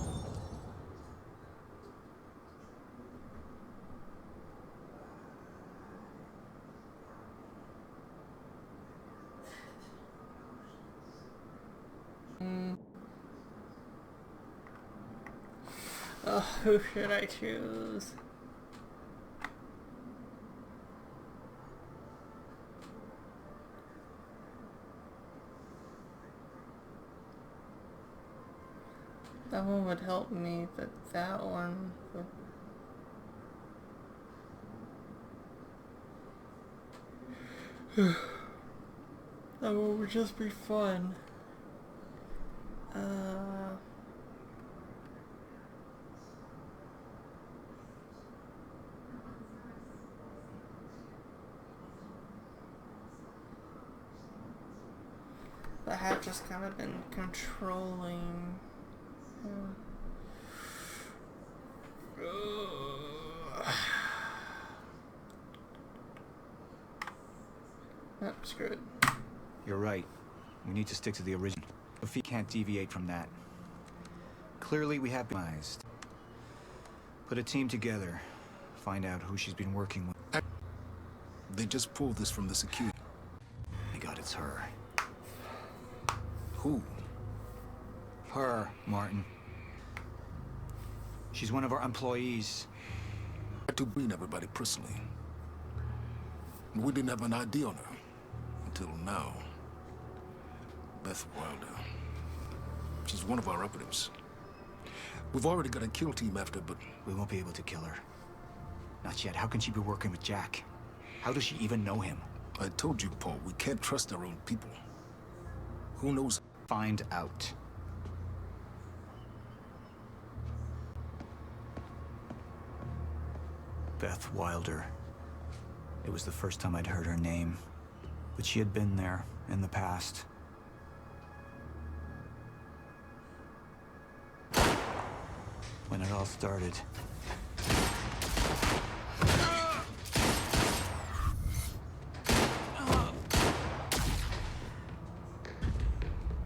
Speaker 1: Oh, who should I choose? That one would help me, but that one would... that one would just be fun. I have just kind of been controlling. Oh, screw it.
Speaker 11: You're right. We need to stick to the original. Sophie can't deviate from that. Clearly, we have been advised. Put a team together. Find out who she's been working with.
Speaker 10: They just pulled this from the security.
Speaker 11: My God, it's her.
Speaker 10: Who?
Speaker 11: Her, Martin. She's one of our employees.
Speaker 10: I had to bring everybody personally. And we didn't have an ID on her. Until now. Beth Wilder. She's one of our operatives. We've already got a kill team after, but...
Speaker 11: We won't be able to kill her. Not yet. How can she be working with Jack? How does she even know him?
Speaker 10: I told you, Paul, we can't trust our own people. Who knows?
Speaker 11: Find out. Beth Wilder. It was the first time I'd heard her name, but she had been there in the past. When it all started.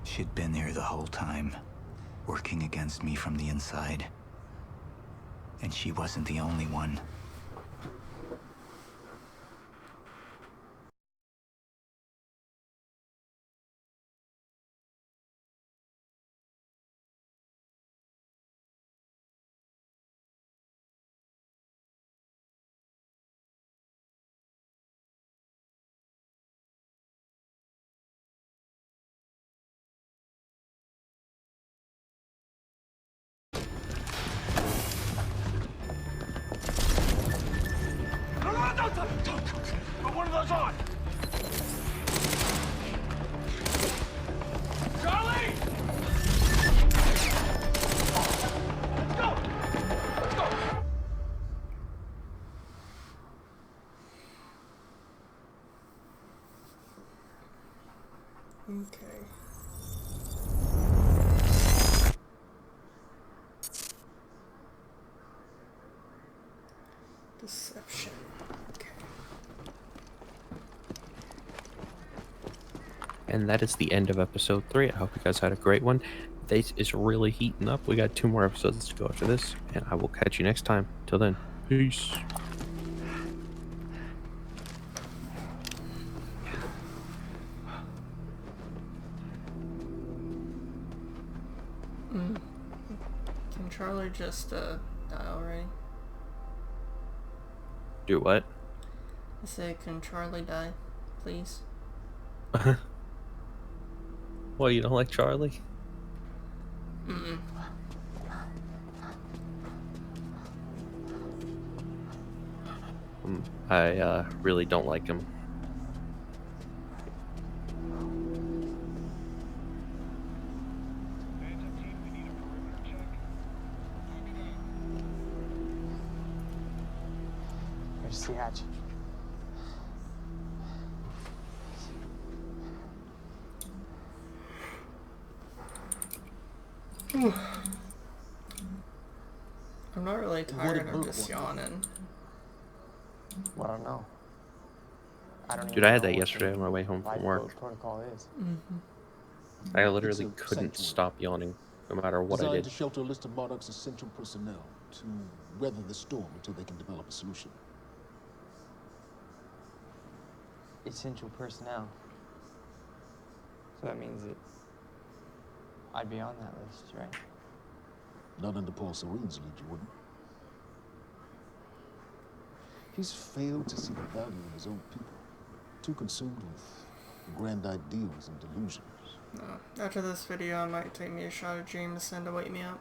Speaker 11: She'd been there the whole time, working against me from the inside. And she wasn't the only one.
Speaker 6: Put one of those on! Charlie! Let's go! Let's go!
Speaker 1: Okay. Deception. Okay.
Speaker 4: And that is the end of episode 3. I hope you guys had a great one. This is really heating up. We got 2 more episodes to go after this, and I will catch you next time. Till then, peace.
Speaker 1: Can Charlie just die already?
Speaker 4: Do what?
Speaker 1: I said, can Charlie die, please?
Speaker 4: Well, you don't like Charlie?
Speaker 1: Mm-mm.
Speaker 4: I really don't like him.
Speaker 12: Where's the hatch?
Speaker 1: I'm not really tired, I'm just yawning.
Speaker 12: Well, I don't know. I don't
Speaker 4: Dude,
Speaker 12: even
Speaker 4: I had
Speaker 12: know
Speaker 4: that
Speaker 12: what
Speaker 4: yesterday
Speaker 12: the
Speaker 4: on my way home from
Speaker 12: lifeboat
Speaker 4: work.
Speaker 12: protocol is.
Speaker 4: I literally couldn't stop yawning, no matter what I
Speaker 10: Designed
Speaker 4: did.
Speaker 10: to shelter a list of Monarch's essential personnel to weather the storm until they can develop a solution.
Speaker 12: Essential personnel. So that means that I'd be on that list, right?
Speaker 10: Not under Paul Serene's lead, you wouldn't. He's failed to see the value in his own people. Too consumed with grand ideals and delusions.
Speaker 1: After this video, I might take me a shot of Jameson to wake me up.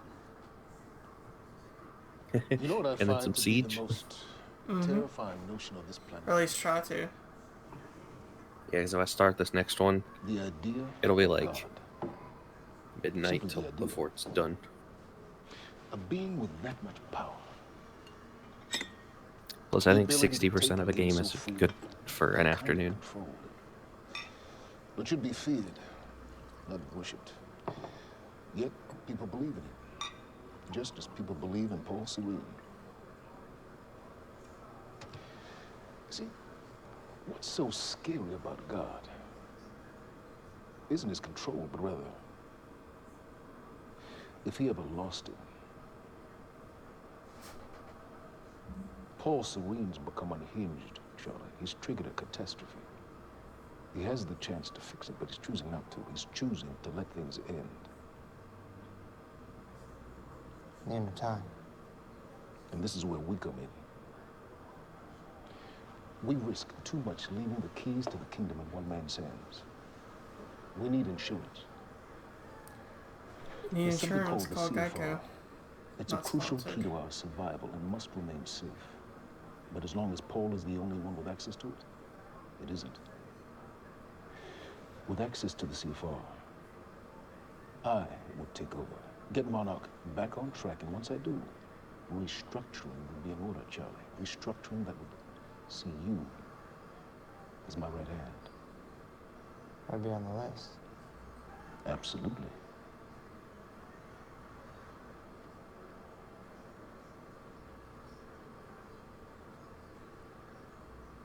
Speaker 10: You know what I
Speaker 4: And then
Speaker 10: find
Speaker 4: some
Speaker 10: to be
Speaker 4: siege.
Speaker 10: the most terrifying notion of this planet?
Speaker 1: Or at least try to.
Speaker 4: Yeah, because if I start this next one,
Speaker 10: The idea
Speaker 4: it'll be
Speaker 10: of
Speaker 4: like
Speaker 10: God.
Speaker 4: midnight
Speaker 10: Simply
Speaker 4: till
Speaker 10: the idea.
Speaker 4: before it's done.
Speaker 10: A being with that much power.
Speaker 4: Plus, I
Speaker 10: The
Speaker 4: think
Speaker 10: ability to
Speaker 4: 60%
Speaker 10: take
Speaker 4: of a
Speaker 10: and lead
Speaker 4: game
Speaker 10: so
Speaker 4: is
Speaker 10: freely,
Speaker 4: good for an
Speaker 10: that kind of
Speaker 4: afternoon.
Speaker 10: control. But should be feared, not worshipped. Yet people believe in it, just as people believe in Paul Serene. See, what's so scary about God isn't his control, but rather, if he ever lost it. Paul Serene's become unhinged, Charlie. He's triggered a catastrophe. He has the chance to fix it, but he's choosing not to. He's choosing to let things end.
Speaker 12: The end of time.
Speaker 10: And this is where we come in. We risk too much leaving the keys to the kingdom in one man's hands. We need insurance.
Speaker 1: The
Speaker 10: It's something
Speaker 1: insurance
Speaker 10: called
Speaker 1: called
Speaker 10: the
Speaker 1: Geico.
Speaker 10: CFR. It's a
Speaker 1: Not
Speaker 10: crucial
Speaker 1: sponsored.
Speaker 10: key to our survival and must remain safe. But as long as Paul is the only one with access to it, it isn't. With access to the CFR, I would take over, get Monarch back on track, and once I do, restructuring would be in order, Charlie. Restructuring that would see you as my right hand.
Speaker 12: I'd be on the list.
Speaker 10: Absolutely.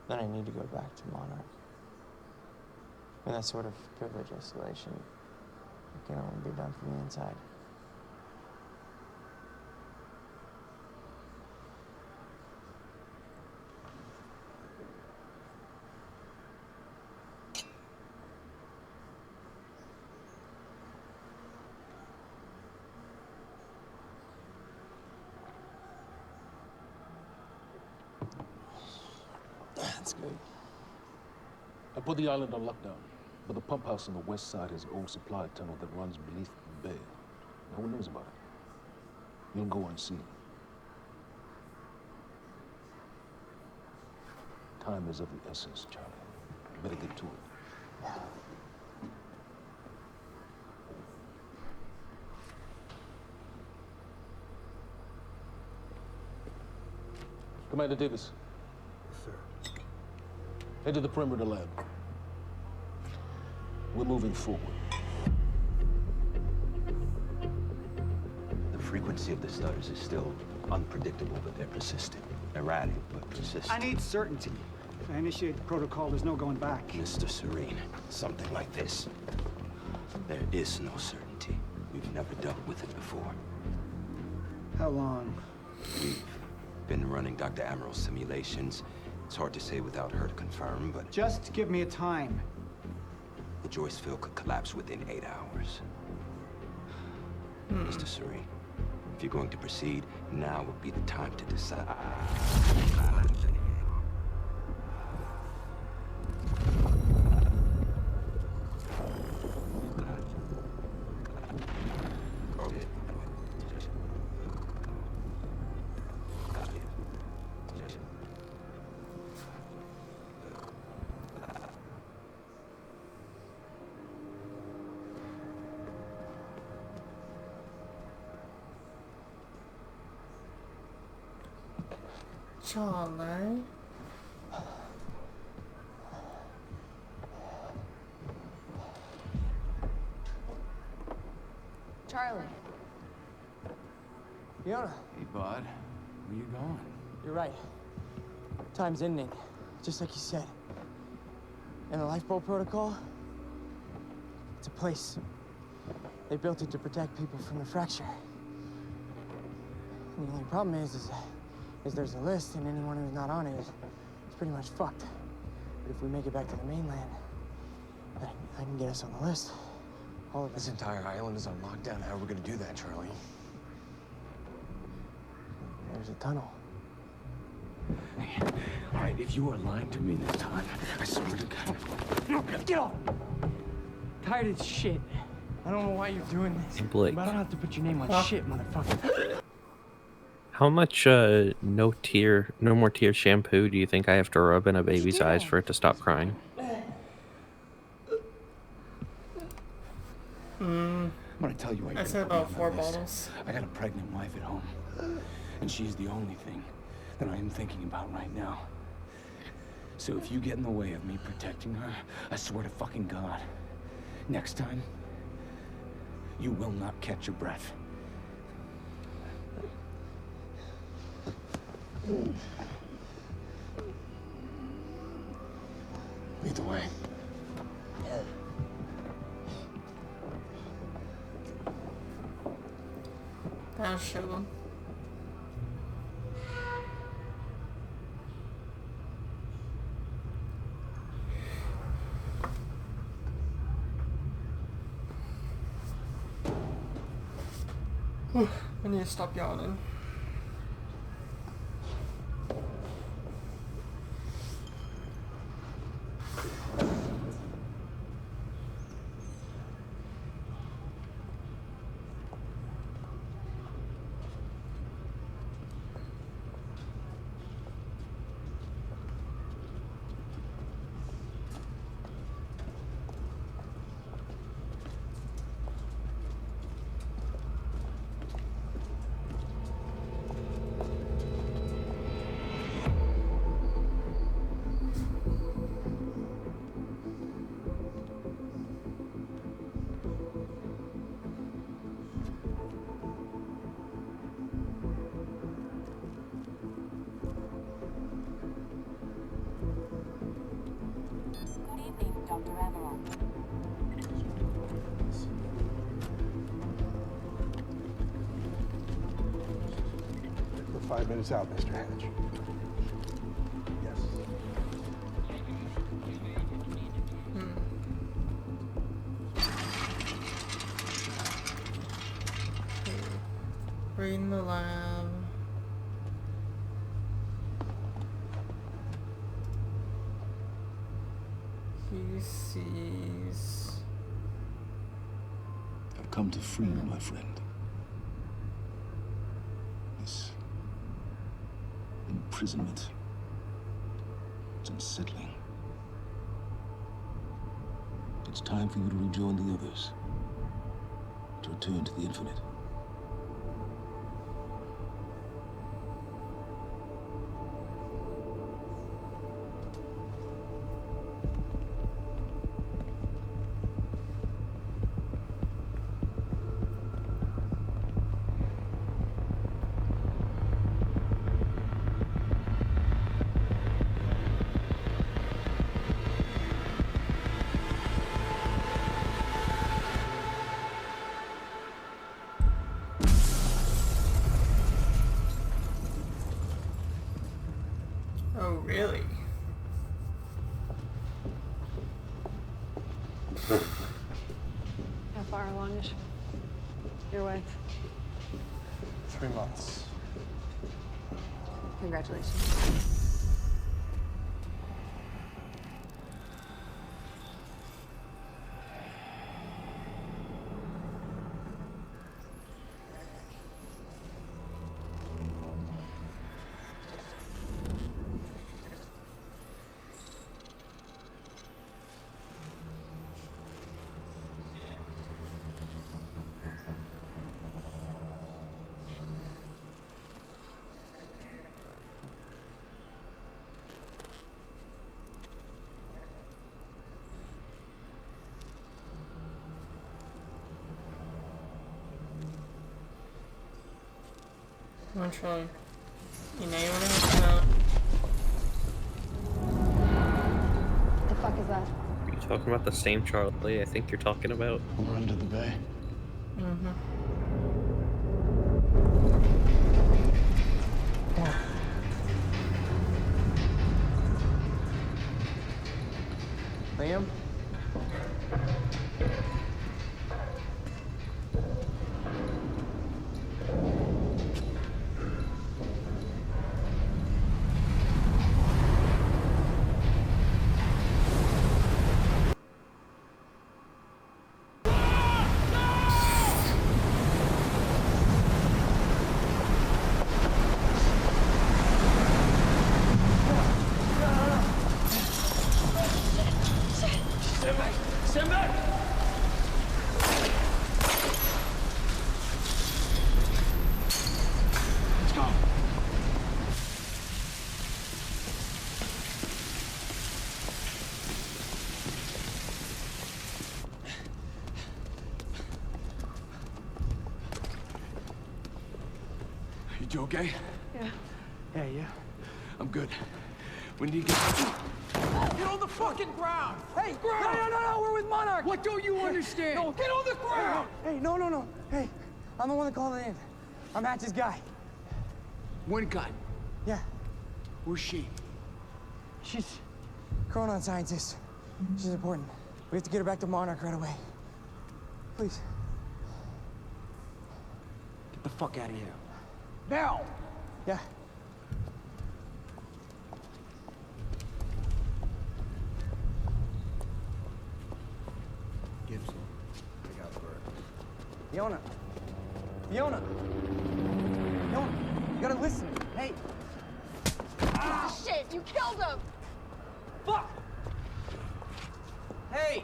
Speaker 12: Then I need to go back to Monarch. And that sort of privilege isolation, it can only be done from the inside. That's good.
Speaker 10: I put the island on lockdown, but the pump house on the west side has an old supply tunnel that runs beneath the bay. No one knows about it. You'll go unseen. Time is of the essence, Charlie. You better get to it. Commander Davis.
Speaker 13: Yes, sir.
Speaker 10: Head to the perimeter lab. We're moving forward.
Speaker 13: The frequency of the stutters is still unpredictable, but they're persistent. Erratic, but persistent.
Speaker 14: I need certainty. If I initiate the protocol, there's no going back.
Speaker 13: Mr. Serene, something like this. There is no certainty. We've never dealt with it before.
Speaker 14: How long?
Speaker 13: We've been running Dr. Amaril's simulations. It's hard to say without her to confirm, but...
Speaker 14: Just give me a time.
Speaker 13: The Joyce field could collapse within 8 hours. Mr. Serene, if you're going to proceed, now would be the time to decide.
Speaker 1: Charlie.
Speaker 12: Charlie. Fiona.
Speaker 5: Hey, bud. Where you going?
Speaker 12: You're right. Time's ending, just like you said. And the lifeboat protocol? It's a place. They built it to protect people from the fracture. And the only problem is there's a list, and anyone who's not on it is pretty much fucked. But if we make it back to the mainland, I can get us on the list. All of
Speaker 11: This entire island is on lockdown. How are we gonna do that, Charlie?
Speaker 12: There's a tunnel.
Speaker 13: Hey, all right, if you are lying to me this time, I swear to God.
Speaker 12: Get off! Tired of this shit. I don't know why you're doing this.
Speaker 4: Blake.
Speaker 12: But I don't have to put your name on shit, motherfucker.
Speaker 4: How much no more tear shampoo do you think I have to rub in a baby's eyes for it to stop crying?
Speaker 13: I'm gonna tell you why
Speaker 1: I said about 4 bottles.
Speaker 13: I got a pregnant wife at home, and she's the only thing that I am thinking about right now. So if you get in the way of me protecting her, I swear to fucking God, next time, you will not catch your breath.
Speaker 10: Lead the way.
Speaker 1: That'll show them. I need to stop yawning.
Speaker 15: We're 5 minutes out, Mr. Hatch. Yes.
Speaker 1: Reading the lab. He sees.
Speaker 10: I've come to free you, my friend. This imprisonment, it's unsettling. It's time for you to rejoin the others, to return to the infinite.
Speaker 1: Oh, really?
Speaker 16: How far along is your wife?
Speaker 15: 3 months.
Speaker 16: Congratulations.
Speaker 1: Eventually. You know you want to help him out.
Speaker 16: What the fuck is that?
Speaker 4: Are you talking about the same Charlie I think you're talking about?
Speaker 15: We're under the bay.
Speaker 1: Mm-hmm.
Speaker 12: Liam?
Speaker 6: Stand back! Stand back! Let's go. You okay?
Speaker 16: Yeah.
Speaker 12: Yeah, yeah.
Speaker 6: I'm good. When do you get...
Speaker 12: Get on the fucking ground! Hey! No, we're with Monarch!
Speaker 6: What don't you understand?
Speaker 12: No, get on the ground! Hey, no. Hey, I'm the one that called it in. I'm Hatch's guy.
Speaker 6: One gun.
Speaker 12: Yeah,
Speaker 6: Who's she?
Speaker 12: she's Chronon scientist. She's important. We have to get her back to Monarch right away. Please.
Speaker 6: Get the fuck out of here. Now!
Speaker 12: Yeah.
Speaker 11: Gibson, I got Bert.
Speaker 12: Fiona. Fiona, you gotta listen. Hey.
Speaker 16: Ah, shit! You killed him!
Speaker 12: Fuck! Hey!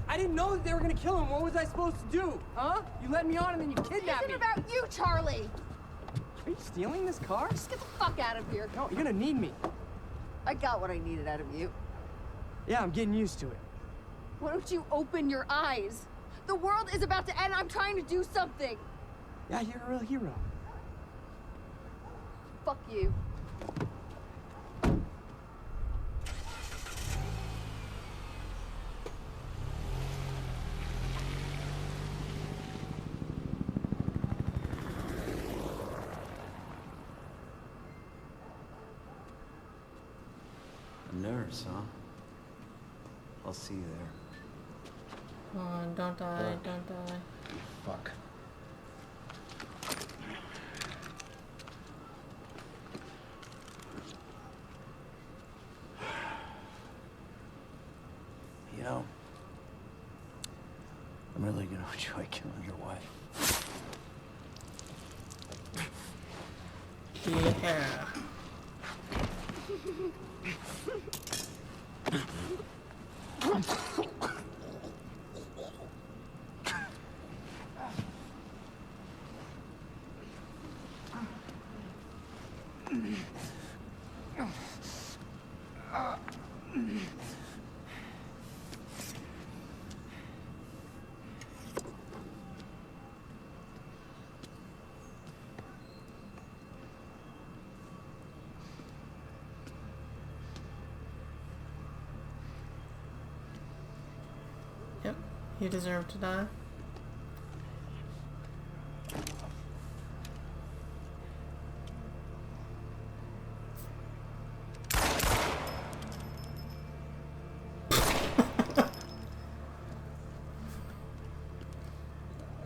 Speaker 12: I didn't know that they were gonna kill him. What was I supposed to do? Huh? You led me on and then you kidnapped
Speaker 16: It
Speaker 12: me.
Speaker 16: isn't about you, Charlie!
Speaker 12: Are you stealing this car?
Speaker 16: Just get the fuck out of here.
Speaker 12: No, you're gonna need me.
Speaker 16: I got what I needed out of you.
Speaker 12: Yeah, I'm getting used to it.
Speaker 16: Why don't you open your eyes? The world is about to end. I'm trying to do something.
Speaker 12: Yeah, you're a real hero.
Speaker 16: Fuck you.
Speaker 11: A nurse, huh? I'll see you there.
Speaker 1: Come on, don't die, don't die.
Speaker 11: Fuck. You know, I'm really gonna enjoy killing your wife.
Speaker 1: Yeah. Yep, you deserve to die.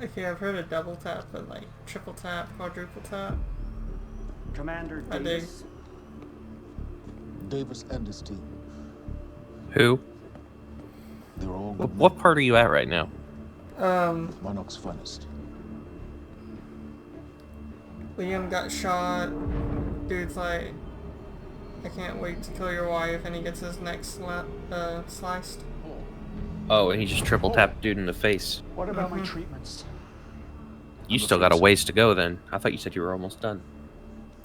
Speaker 1: Okay, I've heard of double tap, but like triple tap, quadruple tap.
Speaker 14: Commander
Speaker 1: I dig.
Speaker 14: Davis.
Speaker 10: Davis and his team.
Speaker 4: Who?
Speaker 10: They're all good
Speaker 4: What part are you at right now?
Speaker 10: Monarch's finest.
Speaker 1: Liam got shot. Dude's like, I can't wait to kill your wife, and he gets his neck sliced.
Speaker 4: Oh, and he just triple tapped dude in the face.
Speaker 14: What about my treatments?
Speaker 4: You still got a ways to go then. I thought you said you were almost done.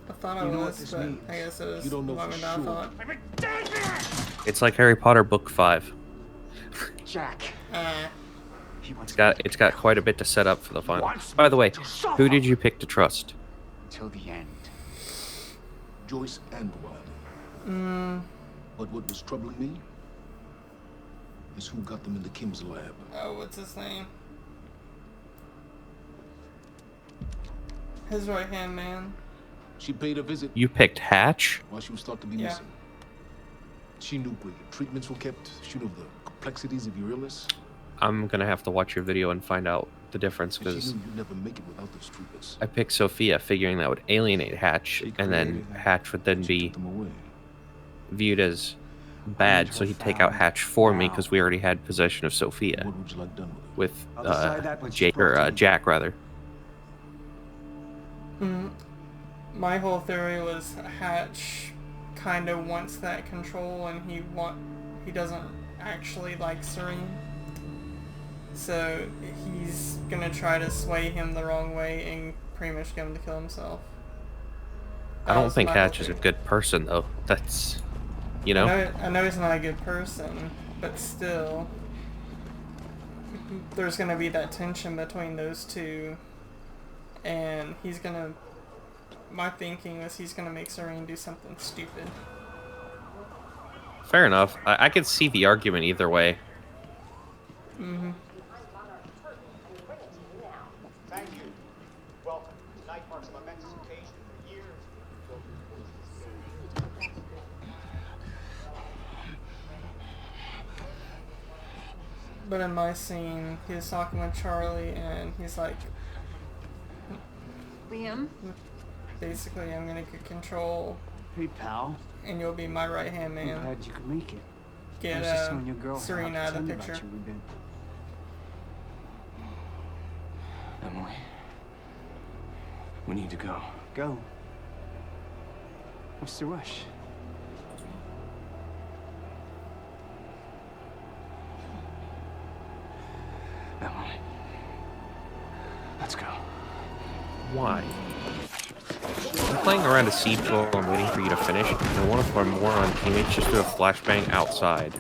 Speaker 1: I thought I
Speaker 10: You know what
Speaker 1: was,
Speaker 10: this
Speaker 1: but
Speaker 10: means.
Speaker 1: I guess it was
Speaker 10: You don't know
Speaker 1: longer
Speaker 10: for
Speaker 1: than I
Speaker 10: sure.
Speaker 1: thought.
Speaker 4: It's like Harry Potter Book 5.
Speaker 14: Jack.
Speaker 4: It's got quite a bit to set up for the final. By the way, who did you pick to trust?
Speaker 15: till the end.
Speaker 10: Joyce and Wilder. But what was troubling me is who got them into Kim's lab.
Speaker 1: Oh, what's his name? His right-hand man.
Speaker 10: She paid a visit
Speaker 4: You picked Hatch?
Speaker 10: while she was thought to be missing. She knew where your treatments were kept. She knew the complexities of your illness.
Speaker 4: I'm gonna have to watch your video and find out the difference,
Speaker 10: And she
Speaker 4: because
Speaker 10: knew you'd never make it without those treatments.
Speaker 4: I picked Sophia, figuring that would alienate Hatch, and then Hatch would then be viewed as bad, so he'd take out Hatch for me, because we already had possession of Sophia.
Speaker 10: What would you like done
Speaker 4: with
Speaker 15: I'll decide that when she's
Speaker 4: Jake,
Speaker 15: brought
Speaker 4: or
Speaker 15: to me.
Speaker 4: Jack, rather.
Speaker 1: My whole theory was Hatch kind of wants that control, and he doesn't actually like Serene. So he's gonna try to sway him the wrong way and pretty much get him to kill himself.
Speaker 4: I don't think Hatch is a good person, though. That's, you know?
Speaker 1: I know he's not a good person, but still, there's gonna be that tension between those two, and he's gonna. My thinking was he's gonna make Serene do something stupid.
Speaker 4: Fair enough. I could see the argument either way.
Speaker 1: Mm-hmm.
Speaker 7: Thank you. Welcome. Tonight marks a momentous occasion for years.
Speaker 1: But in my scene, he's talking with Charlie, and he's like,
Speaker 16: Liam?
Speaker 1: basically, I'm gonna get control.
Speaker 14: Hey, pal.
Speaker 1: And you'll be my right-hand man.
Speaker 14: I'm glad you could make it.
Speaker 1: Get
Speaker 14: I was just telling your girl
Speaker 1: Serena
Speaker 14: how
Speaker 1: out of the
Speaker 14: concerned
Speaker 1: picture.
Speaker 14: about you we've been.
Speaker 13: Emily, we need to go.
Speaker 14: Go. What's the rush?
Speaker 13: Emily, let's go.
Speaker 4: Why? I'm playing around a siege while I'm waiting for you to finish, and I want to put more on teammates just do a flashbang outside.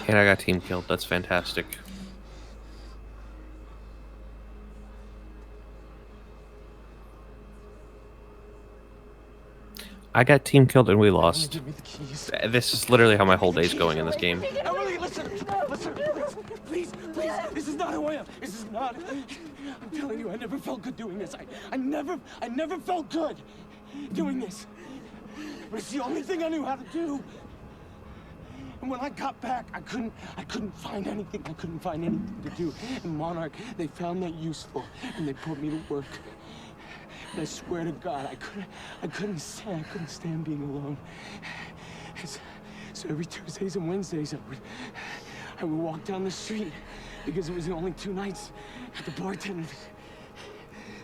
Speaker 4: And I got team killed. That's fantastic. I got team killed and we lost.
Speaker 12: Give me the keys.
Speaker 4: This is literally how my whole day's going in this game.
Speaker 12: Emily, listen, please, this is not who I am. This is not. I'm telling you, I never felt good doing this. I never felt good doing this. But it's the only thing I knew how to do. And when I got back, I couldn't find anything. I couldn't find anything to do. And Monarch, they found that useful, and they put me to work. And I swear to God, I couldn't stand being alone. So every Tuesdays and Wednesdays, I would walk down the street because it was the only 2 nights at the bartender.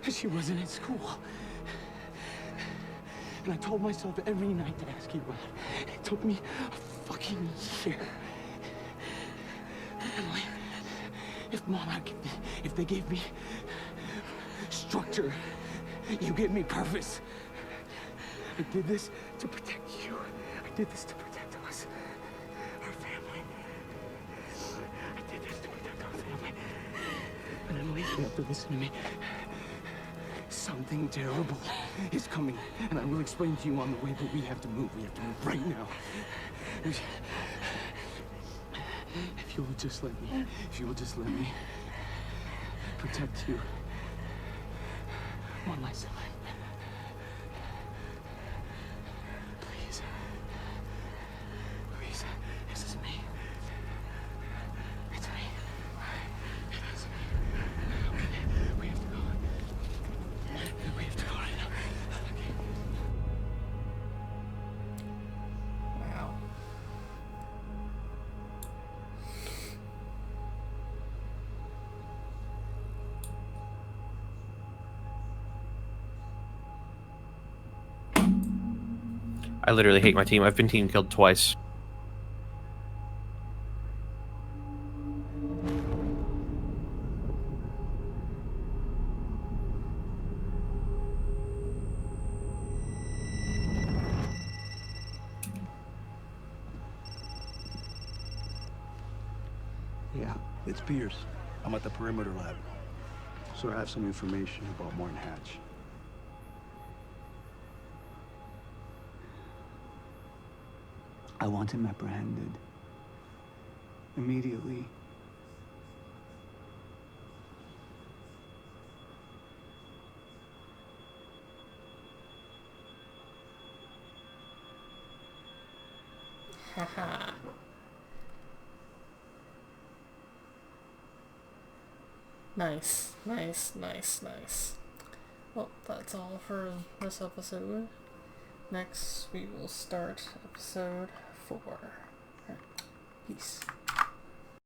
Speaker 12: She wasn't at school. And I told myself every night to ask you out. It took me a fucking year. Emily, if Monarch, if they gave me structure, you gave me purpose. I did this to protect you. I did this to protect us, our family. I did this to protect our family. And
Speaker 13: Please, you have to listen to me. Something terrible is coming, and I will explain to you on the way, but we have to move. We have to move right now. If you will just let me, protect you on my side. Please. Please, this is me. It's me. It is me. Okay, we have to go. We have to go right now. Okay.
Speaker 1: Wow.
Speaker 4: I literally hate my team. I've been team killed twice.
Speaker 15: Yeah, it's Pierce. I'm at the perimeter lab. So I have some information about Martin Hatch. I want him apprehended. Immediately.
Speaker 1: Haha. Nice, nice, nice, nice. Well, that's all for this episode. Next, we will start episode 4. Alright, peace.